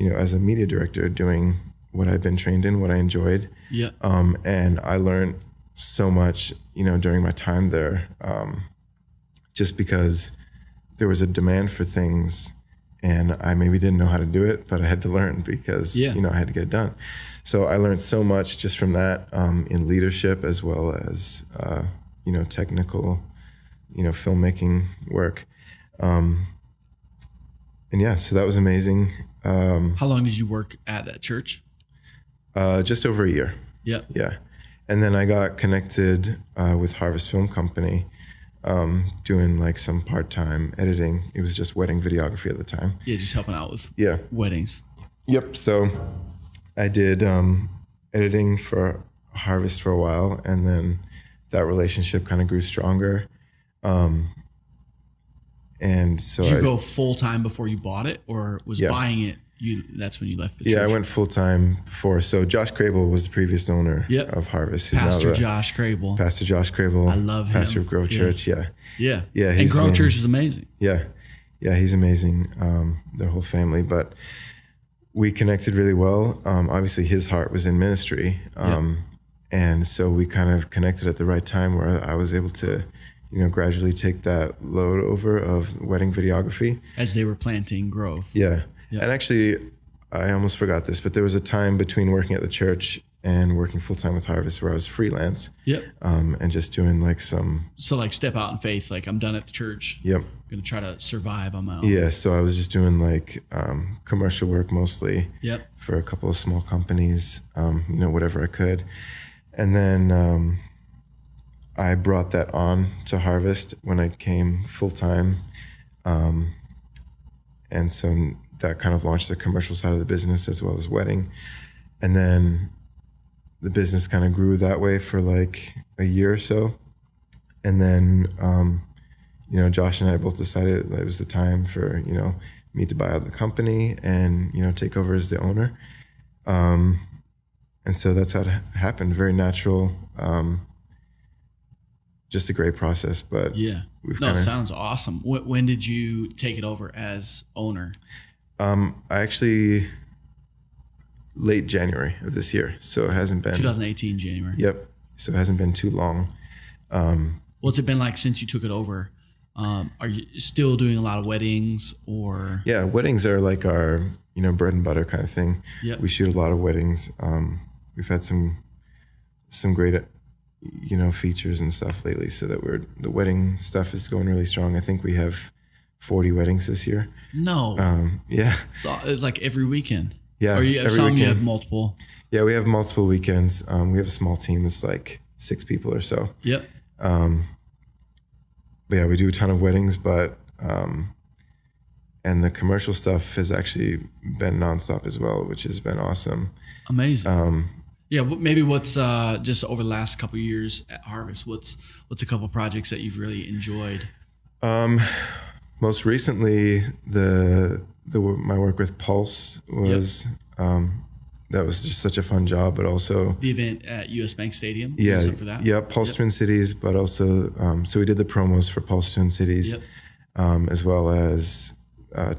as a media director, doing what I'd been trained in, what I enjoyed. Yeah. And I learned so much, during my time there, just because there was a demand for things, and I maybe didn't know how to do it, but I had to learn because, I had to get it done. So I learned so much just from that, in leadership as well as, technical, filmmaking work. And yeah, so that was amazing. How long did you work at that church? Just over a year. Yeah. Yeah. And then I got connected with Harvest Film Company, doing like some part-time editing. It was just wedding videography at the time. Yeah, just helping out with weddings. Yep. So I did editing for Harvest for a while, and then that relationship kind of grew stronger. And so did you go full-time before you bought it, or was buying it? That's when you left the church? Yeah, I went full-time before. So Josh Crable was the previous owner of Harvest. Pastor Josh Crable. Pastor Josh Crable. I love him. Pastor of Grove Church. Yeah. Yeah. Yeah. And Grove Church is amazing. Yeah. Yeah, he's amazing. Their whole family. But we connected really well. Obviously, his heart was in ministry. And so we kind of connected at the right time where I was able to, gradually take that load over of wedding videography. As they were planting Grove. Yeah. And actually, I almost forgot this, but there was a time between working at the church and working full-time with Harvest where I was freelance. Yep. And just doing like some... So like step out in faith, like I'm done at the church. Yep. Going to try to survive on my own. Yeah, so I was just doing like commercial work mostly. Yep. For a couple of small companies, whatever I could. And then I brought that on to Harvest when I came full-time. And so that kind of launched the commercial side of the business as well as wedding. And then the business kind of grew that way for like a year or so. And then, Josh and I both decided it was the time for, me to buy out the company and, take over as the owner. And so that's how it happened. Very natural. Just a great process, but it sounds awesome. When did you take it over as owner? I actually late January of this year, so it hasn't been 2018 January. Yep. So it hasn't been too long. What's it been like since you took it over? Are you still doing a lot of weddings or? Yeah, weddings are like our bread and butter kind of thing. Yep. We shoot a lot of weddings. We've had some great features and stuff lately, so that the wedding stuff is going really strong. I think we have 40 weddings this year. No. Yeah. It's like every weekend. Yeah. Or you have multiple. Yeah, we have multiple weekends. We have a small team. It's like 6 people or so. Yep. But yeah, we do a ton of weddings, but and the commercial stuff has actually been nonstop as well, which has been awesome. Amazing. Yeah, maybe what's just over the last couple of years at Harvest? What's a couple of projects that you've really enjoyed? Most recently, my work with Pulse was that was just such a fun job, but also the event at US Bank Stadium. Yeah, for that. Yeah, Pulse Twin Cities, but also so we did the promos for Pulse Twin Cities, as well as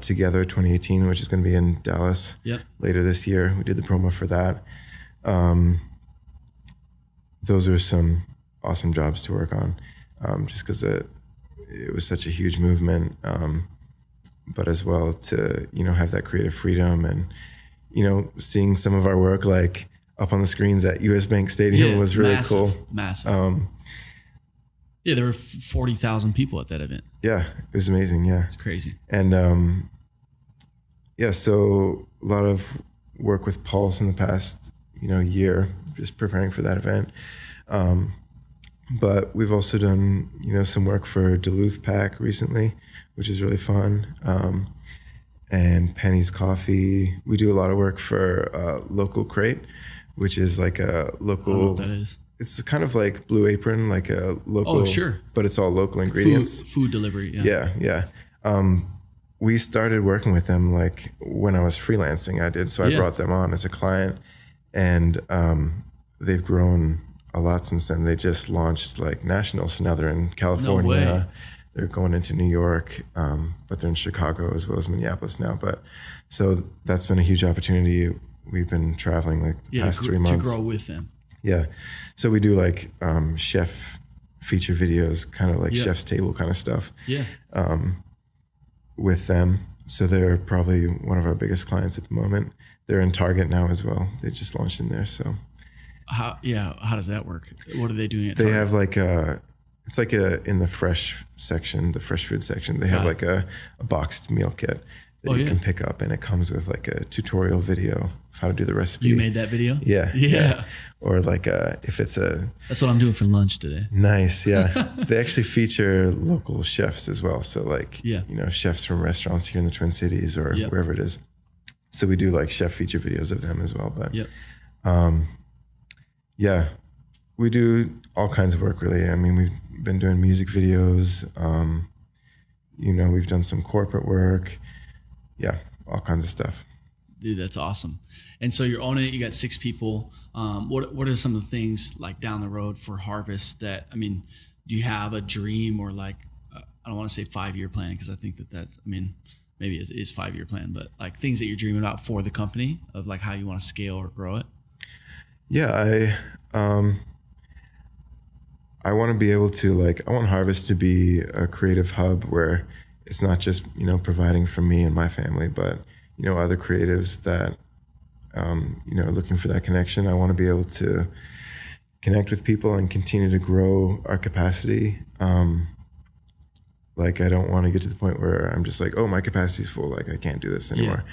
Together 2018, which is going to be in Dallas later this year. We did the promo for that. Those are some awesome jobs to work on, just because it was such a huge movement, but as well to have that creative freedom and seeing some of our work like up on the screens at US Bank Stadium was really cool. Massive. Yeah, there were 40,000 people at that event. Yeah, it was amazing. Yeah, it's crazy. And so a lot of work with Pulse in the past year, just preparing for that event. But we've also done, some work for Duluth Pack recently, which is really fun. And Penny's Coffee. We do a lot of work for Local Crate, which is like a local. I don't know what that is. It's kind of like Blue Apron, like a local. Oh, sure. But it's all local ingredients. Food delivery. Yeah. Yeah. We started working with them like when I was freelancing. I brought them on as a client, and they've grown a lot since then. They just launched like national, so now they're in California. No way. They're going into New York, but they're in Chicago as well as Minneapolis now. But so that's been a huge opportunity. We've been traveling like the past 3 months to grow with them. Yeah, so we do like chef feature videos, kind of like Chef's Table kind of stuff. Yeah. With them, so they're probably one of our biggest clients at the moment. They're in Target now as well. They just launched in there. So how does that work? What are they doing at They Target? have like it's like in the fresh section, the fresh food section, they have like a boxed meal kit that you can pick up, and it comes with like a tutorial video of how to do the recipe. You made that video? Yeah. Or like if it's that's what I'm doing for lunch today. Nice. Yeah. They actually feature local chefs as well. So like, chefs from restaurants here in the Twin Cities or wherever it is. So we do like chef feature videos of them as well. But we do all kinds of work really. I mean, we've been doing music videos. We've done some corporate work. Yeah. All kinds of stuff. Dude, that's awesome. And so you're owning it. You got 6 people. What are some of the things like down the road for Harvest that, do you have a dream or like, I don't want to say 5-year plan, because I think that's, maybe it is 5-year plan, but like things that you're dreaming about for the company of like how you want to scale or grow it? Yeah, I want to be able to I want Harvest to be a creative hub where it's not just, providing for me and my family, but, other creatives that, looking for that connection. I want to be able to connect with people and continue to grow our capacity. I don't want to get to the point where I'm just like, oh, my capacity's full. Like I can't do this anymore. Yeah.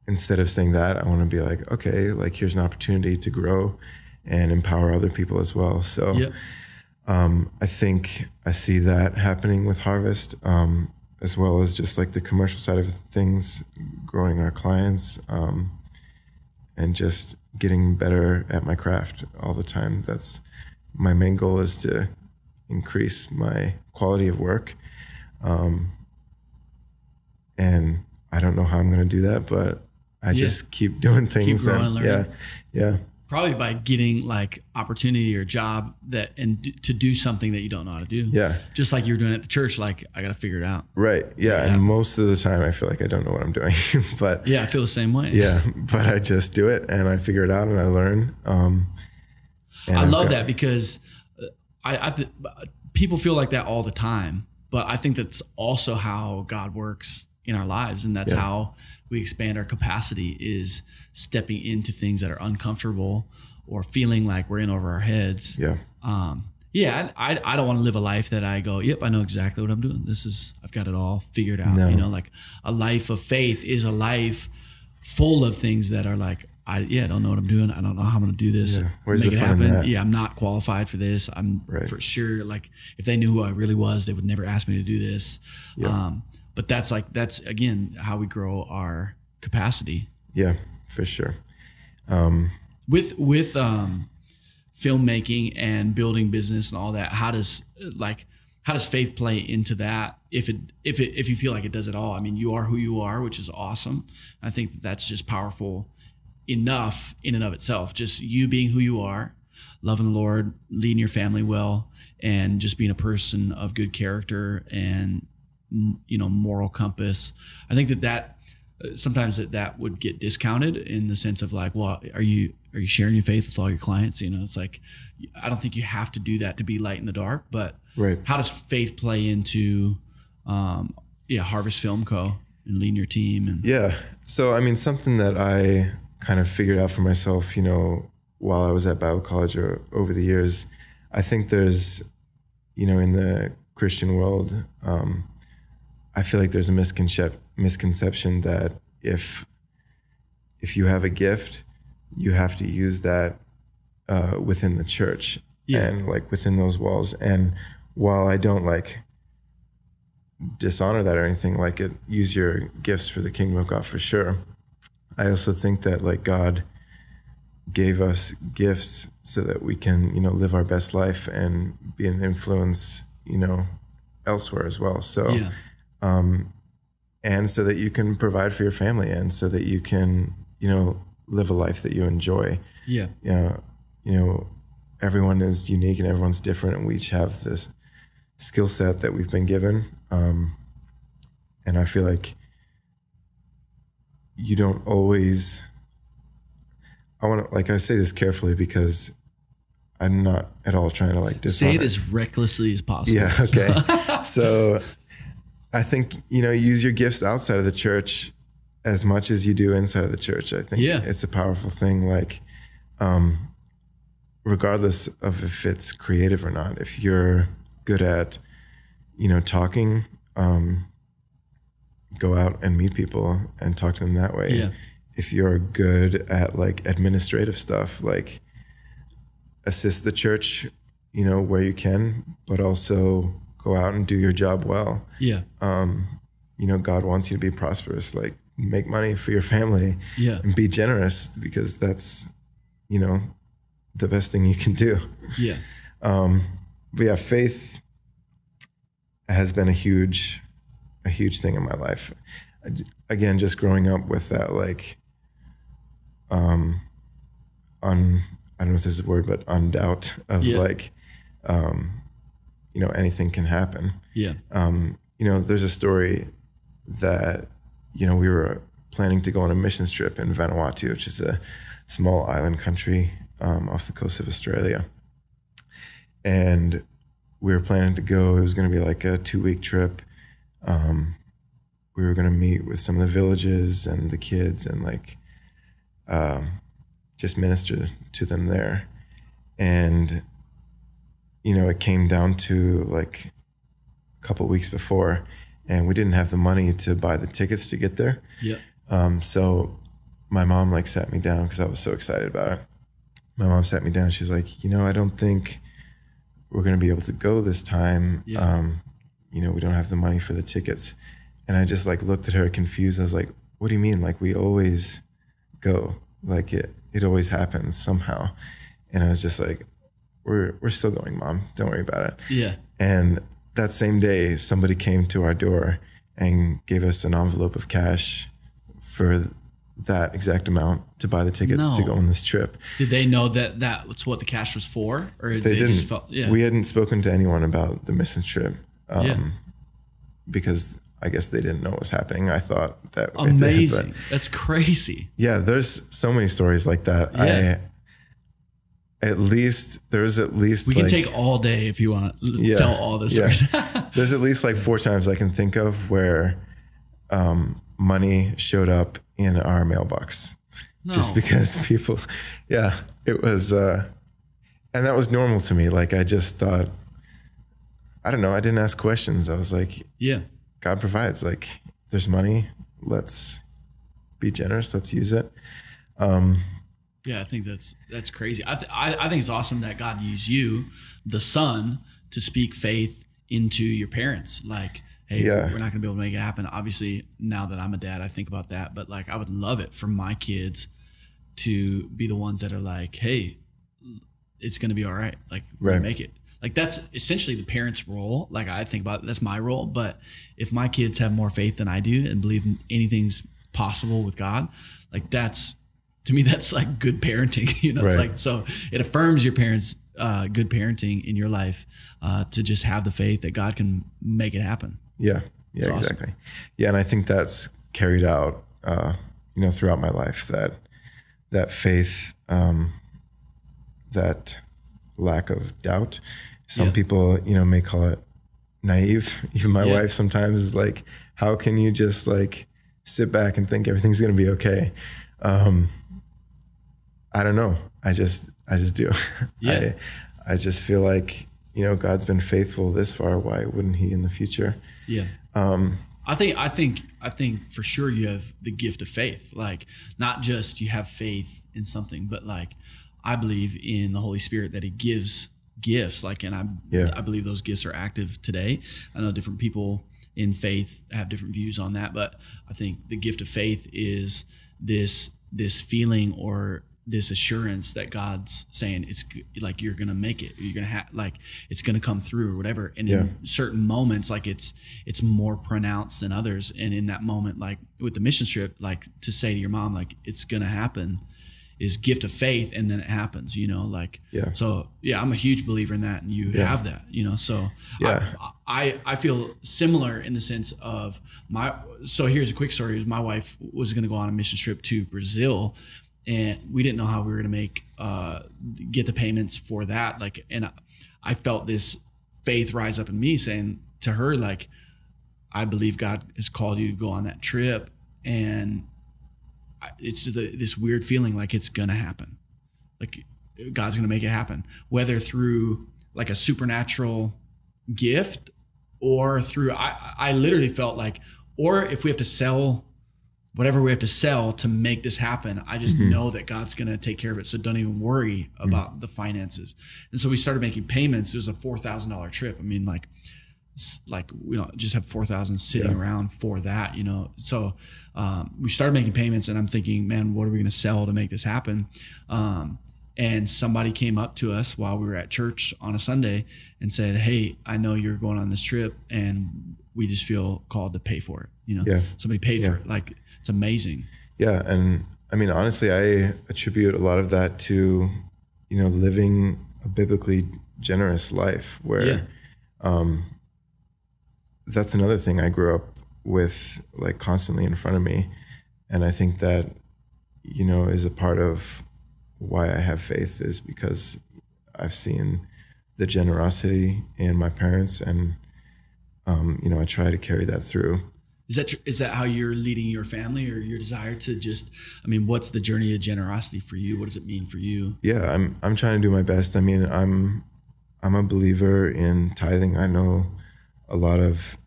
Instead of saying that, I want to be like, okay, like here's an opportunity to grow and empower other people as well. So I think I see that happening with Harvest, as well as just like the commercial side of things, growing our clients, and just getting better at my craft all the time. That's my main goal, is to increase my quality of work. And I don't know how I'm going to do that, but I just keep doing things. Keep growing and learning. Yeah. Probably by getting like opportunity or job to do something that you don't know how to do. Yeah. Just like you're doing at the church, like I got to figure it out. Right. Yeah. And most of the time I feel like I don't know what I'm doing, but yeah, I feel the same way. Yeah. But I just do it and I figure it out and I learn. I love that because people feel like that all the time, but I think that's also how God works in our lives. And that's how we expand our capacity, is stepping into things that are uncomfortable or feeling like we're in over our heads. Yeah. I don't want to live a life that I go, yep, I know exactly what I'm doing. I've got it all figured out. No. Like a life of faith is a life full of things that are like, I don't know what I'm doing. I don't know how I'm going to do this. Yeah. Where's make the it fun happen. in that? Yeah, I'm not qualified for this. I'm for sure. Like if they knew who I really was, they would never ask me to do this. Yeah. But that's again how we grow our capacity. Yeah, for sure. With filmmaking and building business and all that, how does faith play into that? If you feel like it does it all, you are who you are, which is awesome. I think that's just powerful enough in and of itself. Just you being who you are, loving the Lord, leading your family well, and just being a person of good character and moral compass. I think that sometimes that would get discounted in the sense of like, well, are you sharing your faith with all your clients? It's like, I don't think you have to do that to be light in the dark, but how does faith play into Harvest Film Co. and leading your team? And so something that I kind of figured out for myself, while I was at Bible college or over the years, I think there's, in the Christian world, I feel like there's a misconception that if you have a gift, you have to use that within the church. and like within those walls. And while I don't like dishonor that or anything, like use your gifts for the kingdom of God for sure, I also think that like God gave us gifts so that we can, live our best life and be an influence, elsewhere as well. So, and so that you can provide for your family, and so that you can, live a life that you enjoy. Yeah. Everyone is unique and everyone's different, and we each have this skill set that we've been given. And I feel like you don't always, I say this carefully because I'm not at all trying to like dishonor. Say it as recklessly as possible. Yeah. Okay. So I think, use your gifts outside of the church as much as you do inside of the church. I think it's a powerful thing. Like, regardless of if it's creative or not, if you're good at, talking, go out and meet people and talk to them that way. Yeah. If you're good at like administrative stuff, like assist the church, where you can, but also go out and do your job well. Yeah. God wants you to be prosperous, like make money for your family, and be generous, because that's, the best thing you can do. Yeah. But yeah, faith has been a huge thing in my life. Again, just growing up with that, like, I don't know if this is a word, but undoubt of like, anything can happen. Yeah. There's a story that, we were planning to go on a missions trip in Vanuatu, which is a small island country off the coast of Australia. And we were planning to go. It was going to be like a 2-week trip. We were going to meet with some of the villages and the kids and like just minister to them there. And, it came down to like a couple of weeks before, and we didn't have the money to buy the tickets to get there. Yeah. So my mom like sat me down because I was so excited about it. My mom sat me down. She's like, I don't think we're going to be able to go this time. Yeah. We don't have the money for the tickets. And I just like looked at her confused. I was like, what do you mean? Like, we always go, like it always happens somehow. And I was just like, we're still going, Mom. Don't worry about it. Yeah. And that same day, somebody came to our door and gave us an envelope of cash for that exact amount to buy the tickets to go on this trip. Did they know that that's what the cash was for? Or they didn't. Just felt, We hadn't spoken to anyone about the mission trip because I guess they didn't know what was happening. I thought that amazing. That's crazy. Yeah, there's so many stories like that. Yeah. There's at least we can take all day if you want to tell all the stories. There's at least like 4 times I can think of where money showed up in our mailbox. Just because people, it was, and that was normal to me. Like, I just thought, I don't know, I didn't ask questions. I was like, God provides, like, there's money. Let's be generous. Let's use it. I think that's crazy. I think it's awesome that God used you, the son, to speak faith into your parents. Like, hey, we're not going to be able to make it happen. Obviously, now that I'm a dad, I think about that. But like, I would love it for my kids to be the ones that are like, hey, it's going to be all right. Like, we're going to make it. Like, that's essentially the parent's role. Like, I think about it, that's my role. But if my kids have more faith than I do and believe anything's possible with God, like, to me, that's like good parenting. It's like, so it affirms your parents' good parenting in your life to just have the faith that God can make it happen. Yeah, exactly. Awesome. Yeah, and I think that's carried out, throughout my life, that faith, that lack of doubt. Some people, may call it naive. Even my wife sometimes is like, how can you just like sit back and think everything's going to be okay? I don't know. I just do. Yeah. I just feel like, God's been faithful this far. Why wouldn't he in the future? Yeah. I think for sure you have the gift of faith. Like, not just you have faith in something, but like, I believe in the Holy Spirit that he gives gifts. Like, and I believe those gifts are active today. I know different people in faith have different views on that, but I think the gift of faith is this feeling or this assurance that God's saying it's like, you're going to make it, you're going to have, like, it's going to come through or whatever. And in certain moments, like it's more pronounced than others. And in that moment, like with the mission trip, like to say to your mom, like, it's going to happen, is gift of faith. And then it happens, you know, like, so yeah, I'm a huge believer in that. And you have that, you know, so I feel similar in the sense of so here's a quick story. My wife was going to go on a mission trip to Brazil, and we didn't know how we were going to get the payments for that. Like, and I felt this faith rise up in me saying to her, like, I believe God has called you to go on that trip. And it's this weird feeling like it's going to happen. Like God's going to make it happen, whether through like a supernatural gift or through, I literally felt like, or if we have to sell whatever we have to sell to make this happen, I just know that God's going to take care of it. So don't even worry about the finances. And so we started making payments. It was a $4,000 trip. I mean, like we don't just have 4,000 sitting around for that, you know? So, we started making payments, and I'm thinking, man, what are we going to sell to make this happen? And somebody came up to us while we were at church on a Sunday and said, hey, I know you're going on this trip, and we just feel called to pay for it. You know, somebody paid for it. Like, it's amazing. Yeah. And I mean, honestly, I attribute a lot of that to, you know, living a biblically generous life where, that's another thing I grew up with, like, constantly in front of me. And I think that, you know, is a part of why I have faith, is because I've seen the generosity in my parents, and, you know, I try to carry that through. Is that how you're leading your family, or your desire to just, I mean, what's the journey of generosity for you? What does it mean for you? Yeah, I'm trying to do my best. I mean, I'm a believer in tithing. I know a lot of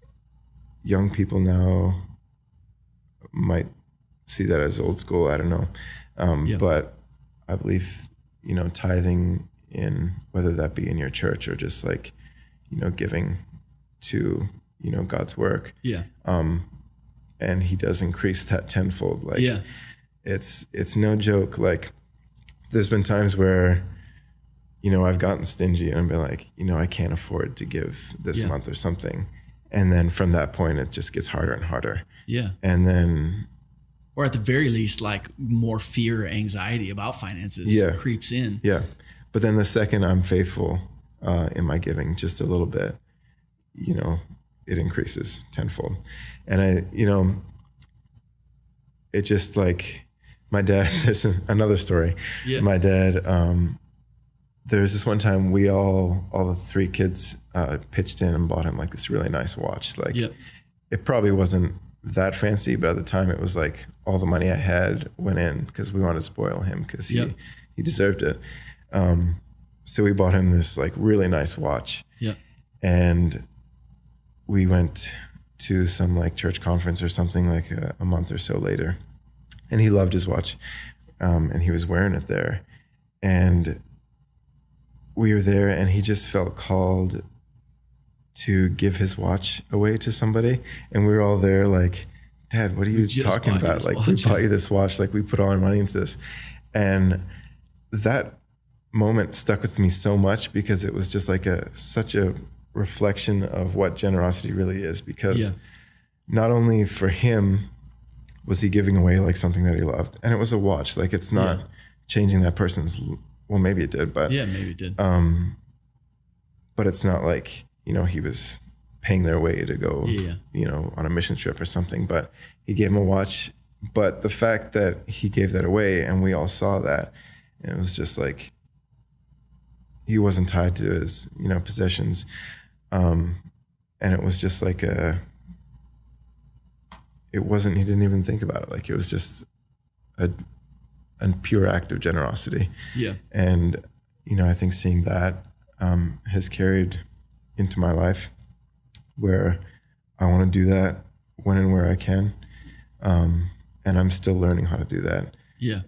young people now might see that as old school. I don't know. But I believe, you know, tithing, in whether that be in your church or just like, you know, giving to, you know, God's work. And he does increase that tenfold. Like, it's no joke. Like, there's been times where, you know, I've gotten stingy and I've been like, you know, I can't afford to give this month or something. And then from that point, it just gets harder and harder. And then, or at the very least, like, more fear or anxiety about finances creeps in. But then the second I'm faithful in my giving just a little bit, you know, it increases tenfold. And you know, it just, like, my dad, there's another story. My dad, there's this one time we all the three kids pitched in and bought him, like, this really nice watch. Like, it probably wasn't that fancy, but at the time it was like all the money I had went in because we wanted to spoil him because he deserved it. So we bought him this, like, really nice watch. And we went to some, like, church conference or something, like a month or so later, and he loved his watch, and he was wearing it there, and we were there, and he just felt called to give his watch away to somebody, and we were all there like, Dad, what are you talking about? Like, we bought you this watch, like, we put all our money into this. And that moment stuck with me so much because it was just like such a reflection of what generosity really is, because not only for him was he giving away, like, something that he loved, and it was a watch, like, it's not changing that person's, well, maybe it did, but maybe it did. But it's not like, you know, he was paying their way to go, you know, on a mission trip or something, but he gave him a watch. But the fact that he gave that away and we all saw that, it was just like, he wasn't tied to his, you know, possessions. And it was just like he didn't even think about it. Like, it was just a pure act of generosity. And, you know, I think seeing that, has carried into my life, where I want to do that when and where I can. And I'm still learning how to do that.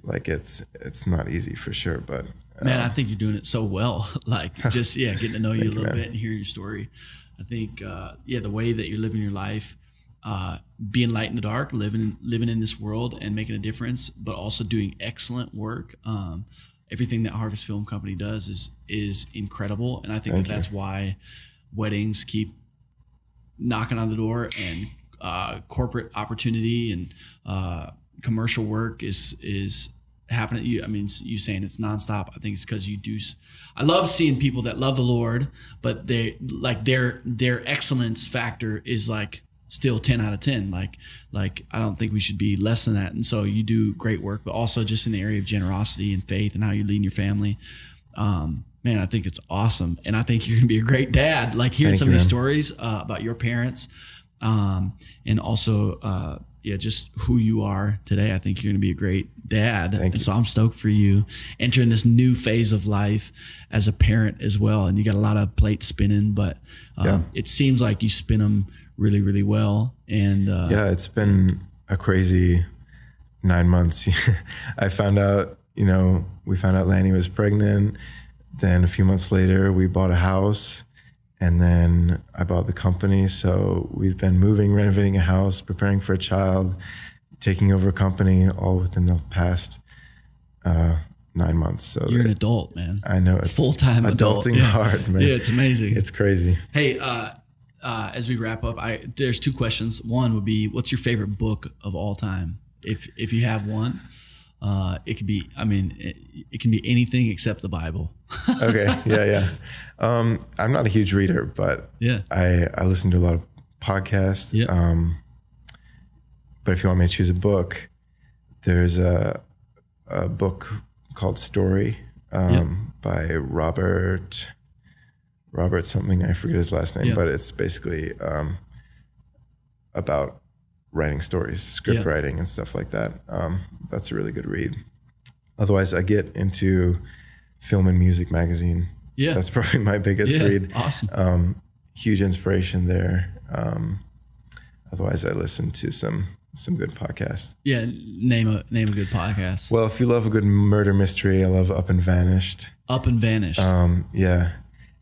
Like, it's not easy for sure, but Man, I think you're doing it so well. Like just, getting to know you a little bit and hearing your story. I think, the way that you're living your life, being light in the dark, living in this world and making a difference, but also doing excellent work. Everything that Harvest Film Company does is incredible. And I think that's why weddings keep knocking on the door, and corporate opportunity and commercial work is happening. You saying it's nonstop. I think it's because you do. I love seeing people that love the Lord, but they like their excellence factor is like still 10 out of 10. Like I don't think we should be less than that. And so you do great work, but also just in the area of generosity and faith and how you lead your family. Man, I think it's awesome. And I think you're going to be a great dad, like hearing some of these stories about your parents. And also, just who you are today. I think you're going to be a great dad. And so I'm stoked for you entering this new phase of life as a parent as well. And you got a lot of plates spinning, but it seems like you spin them really, really well. And it's been a crazy 9 months. I found out, we found out Lanny was pregnant. Then a few months later, we bought a house, and then I bought the company. So we've been moving, renovating a house, preparing for a child, taking over a company, all within the past 9 months. So you're an adult, man. I know, it's full-time adulting hard, man. Yeah, it's amazing. It's crazy. Hey, as we wrap up, there's 2 questions. One would be, what's your favorite book of all time? If you have one. It could be, it can be anything except the Bible. Okay. Yeah. I'm not a huge reader, but I listen to a lot of podcasts. Yeah. But if you want me to choose a book, there's a book called Story, by Robert something. I forget his last name, but it's basically, about writing stories, script writing and stuff like that. That's a really good read. Otherwise, I get into Film and Music magazine. Yeah. That's probably my biggest read. Awesome. Huge inspiration there. Otherwise, I listen to some good podcasts. Yeah. Name a good podcast. Well, if you love a good murder mystery, I love Up and Vanished. Up and Vanished. Yeah.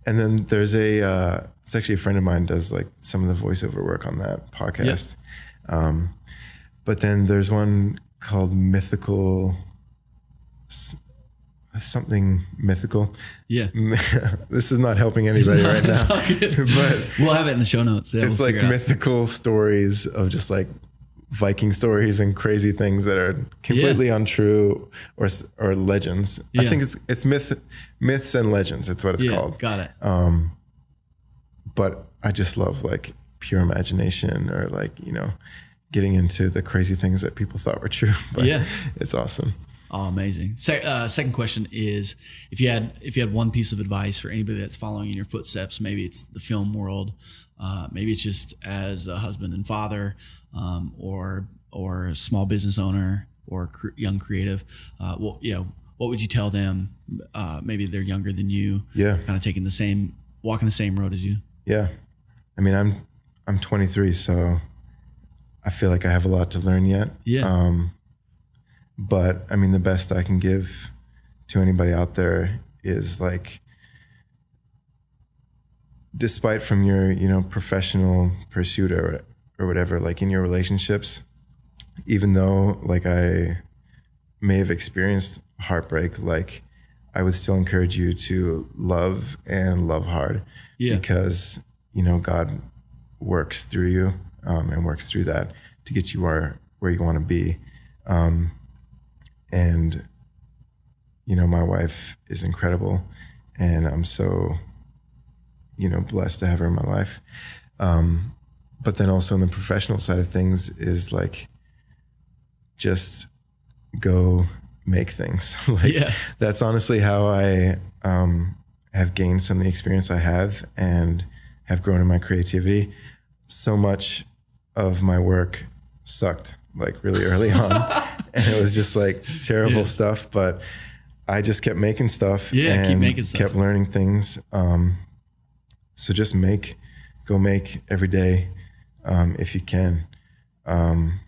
And then there's it's actually a friend of mine does like some of the voiceover work on that podcast. But then there's one called Mythical, something mythical. Yeah. This is not helping anybody right now, but we'll have it in the show notes. Yeah, it's like mythical stories of just like Viking stories and crazy things that are completely untrue or legends. I think it's myths and legends. It's what it's called. Got it. But I just love like pure imagination, or like, getting into the crazy things that people thought were true. But it's awesome. Oh, amazing. Second question is, if you had one piece of advice for anybody that's following in your footsteps, maybe it's the film world, maybe it's just as a husband and father, or a small business owner, or young creative, what would you tell them? Maybe they're younger than you, kind of walking the same road as you. Yeah. I mean, I'm 23, so I feel like I have a lot to learn yet. Yeah. But I mean, the best I can give to anybody out there is like, despite from your, professional pursuit or whatever, like in your relationships, even though like I may have experienced heartbreak, like I would still encourage you to love and love hard, because, God works through you, and works through that to get you where you want to be. And, my wife is incredible, and I'm so, blessed to have her in my life. But then also on the professional side of things is like, just go make things. That's honestly how I, have gained some of the experience I have and have grown in my creativity. So much of my work sucked like really early on. And it was just like terrible stuff, but I just kept making stuff and kept learning things. So just go make every day, if you can, and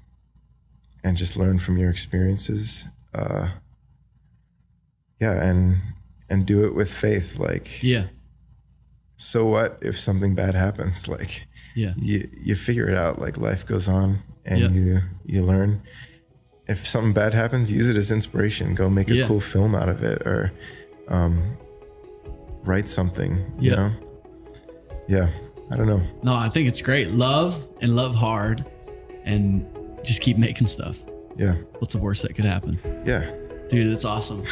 just learn from your experiences. And and do it with faith. Like, so what if something bad happens? Like, you figure it out. Like, life goes on, and you learn. If something bad happens, use it as inspiration. Go make a cool film out of it, or write something, you know? Yeah, I don't know. No, I think it's great. Love and love hard, and just keep making stuff. Yeah. What's the worst that could happen? Yeah. Dude, that's awesome.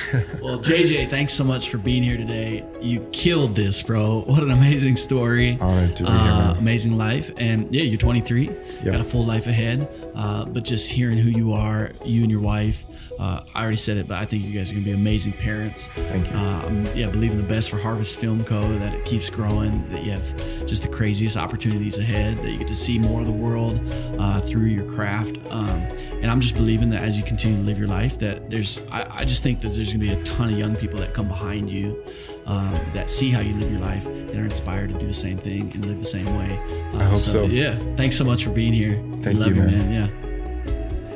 Well, JJ, thanks so much for being here today. You killed this, bro. What an amazing story. Honored to be here, man. Amazing life. And yeah, you're 23, got a full life ahead. But just hearing who you are, you and your wife, I already said it, but I think you guys are going to be amazing parents. Thank you. Believing the best for Harvest Film Co., that it keeps growing, that you have just the craziest opportunities ahead, that you get to see more of the world through your craft. And I'm just believing that as you continue to live your life, that I just think that there's going to be a ton of young people that come behind you that see how you live your life and are inspired to do the same thing and live the same way. I hope so. Yeah. Thanks so much for being here. Thank you, man. Yeah.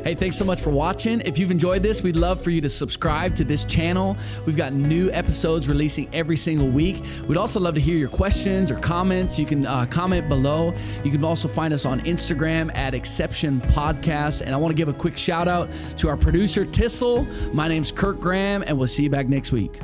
Hey, thanks so much for watching. If you've enjoyed this, we'd love for you to subscribe to this channel. We've got new episodes releasing every single week. We'd also love to hear your questions or comments. You can comment below. You can also find us on Instagram at Exception Podcast. And I want to give a quick shout out to our producer, Tissel. My name's Kirk Graham, and we'll see you back next week.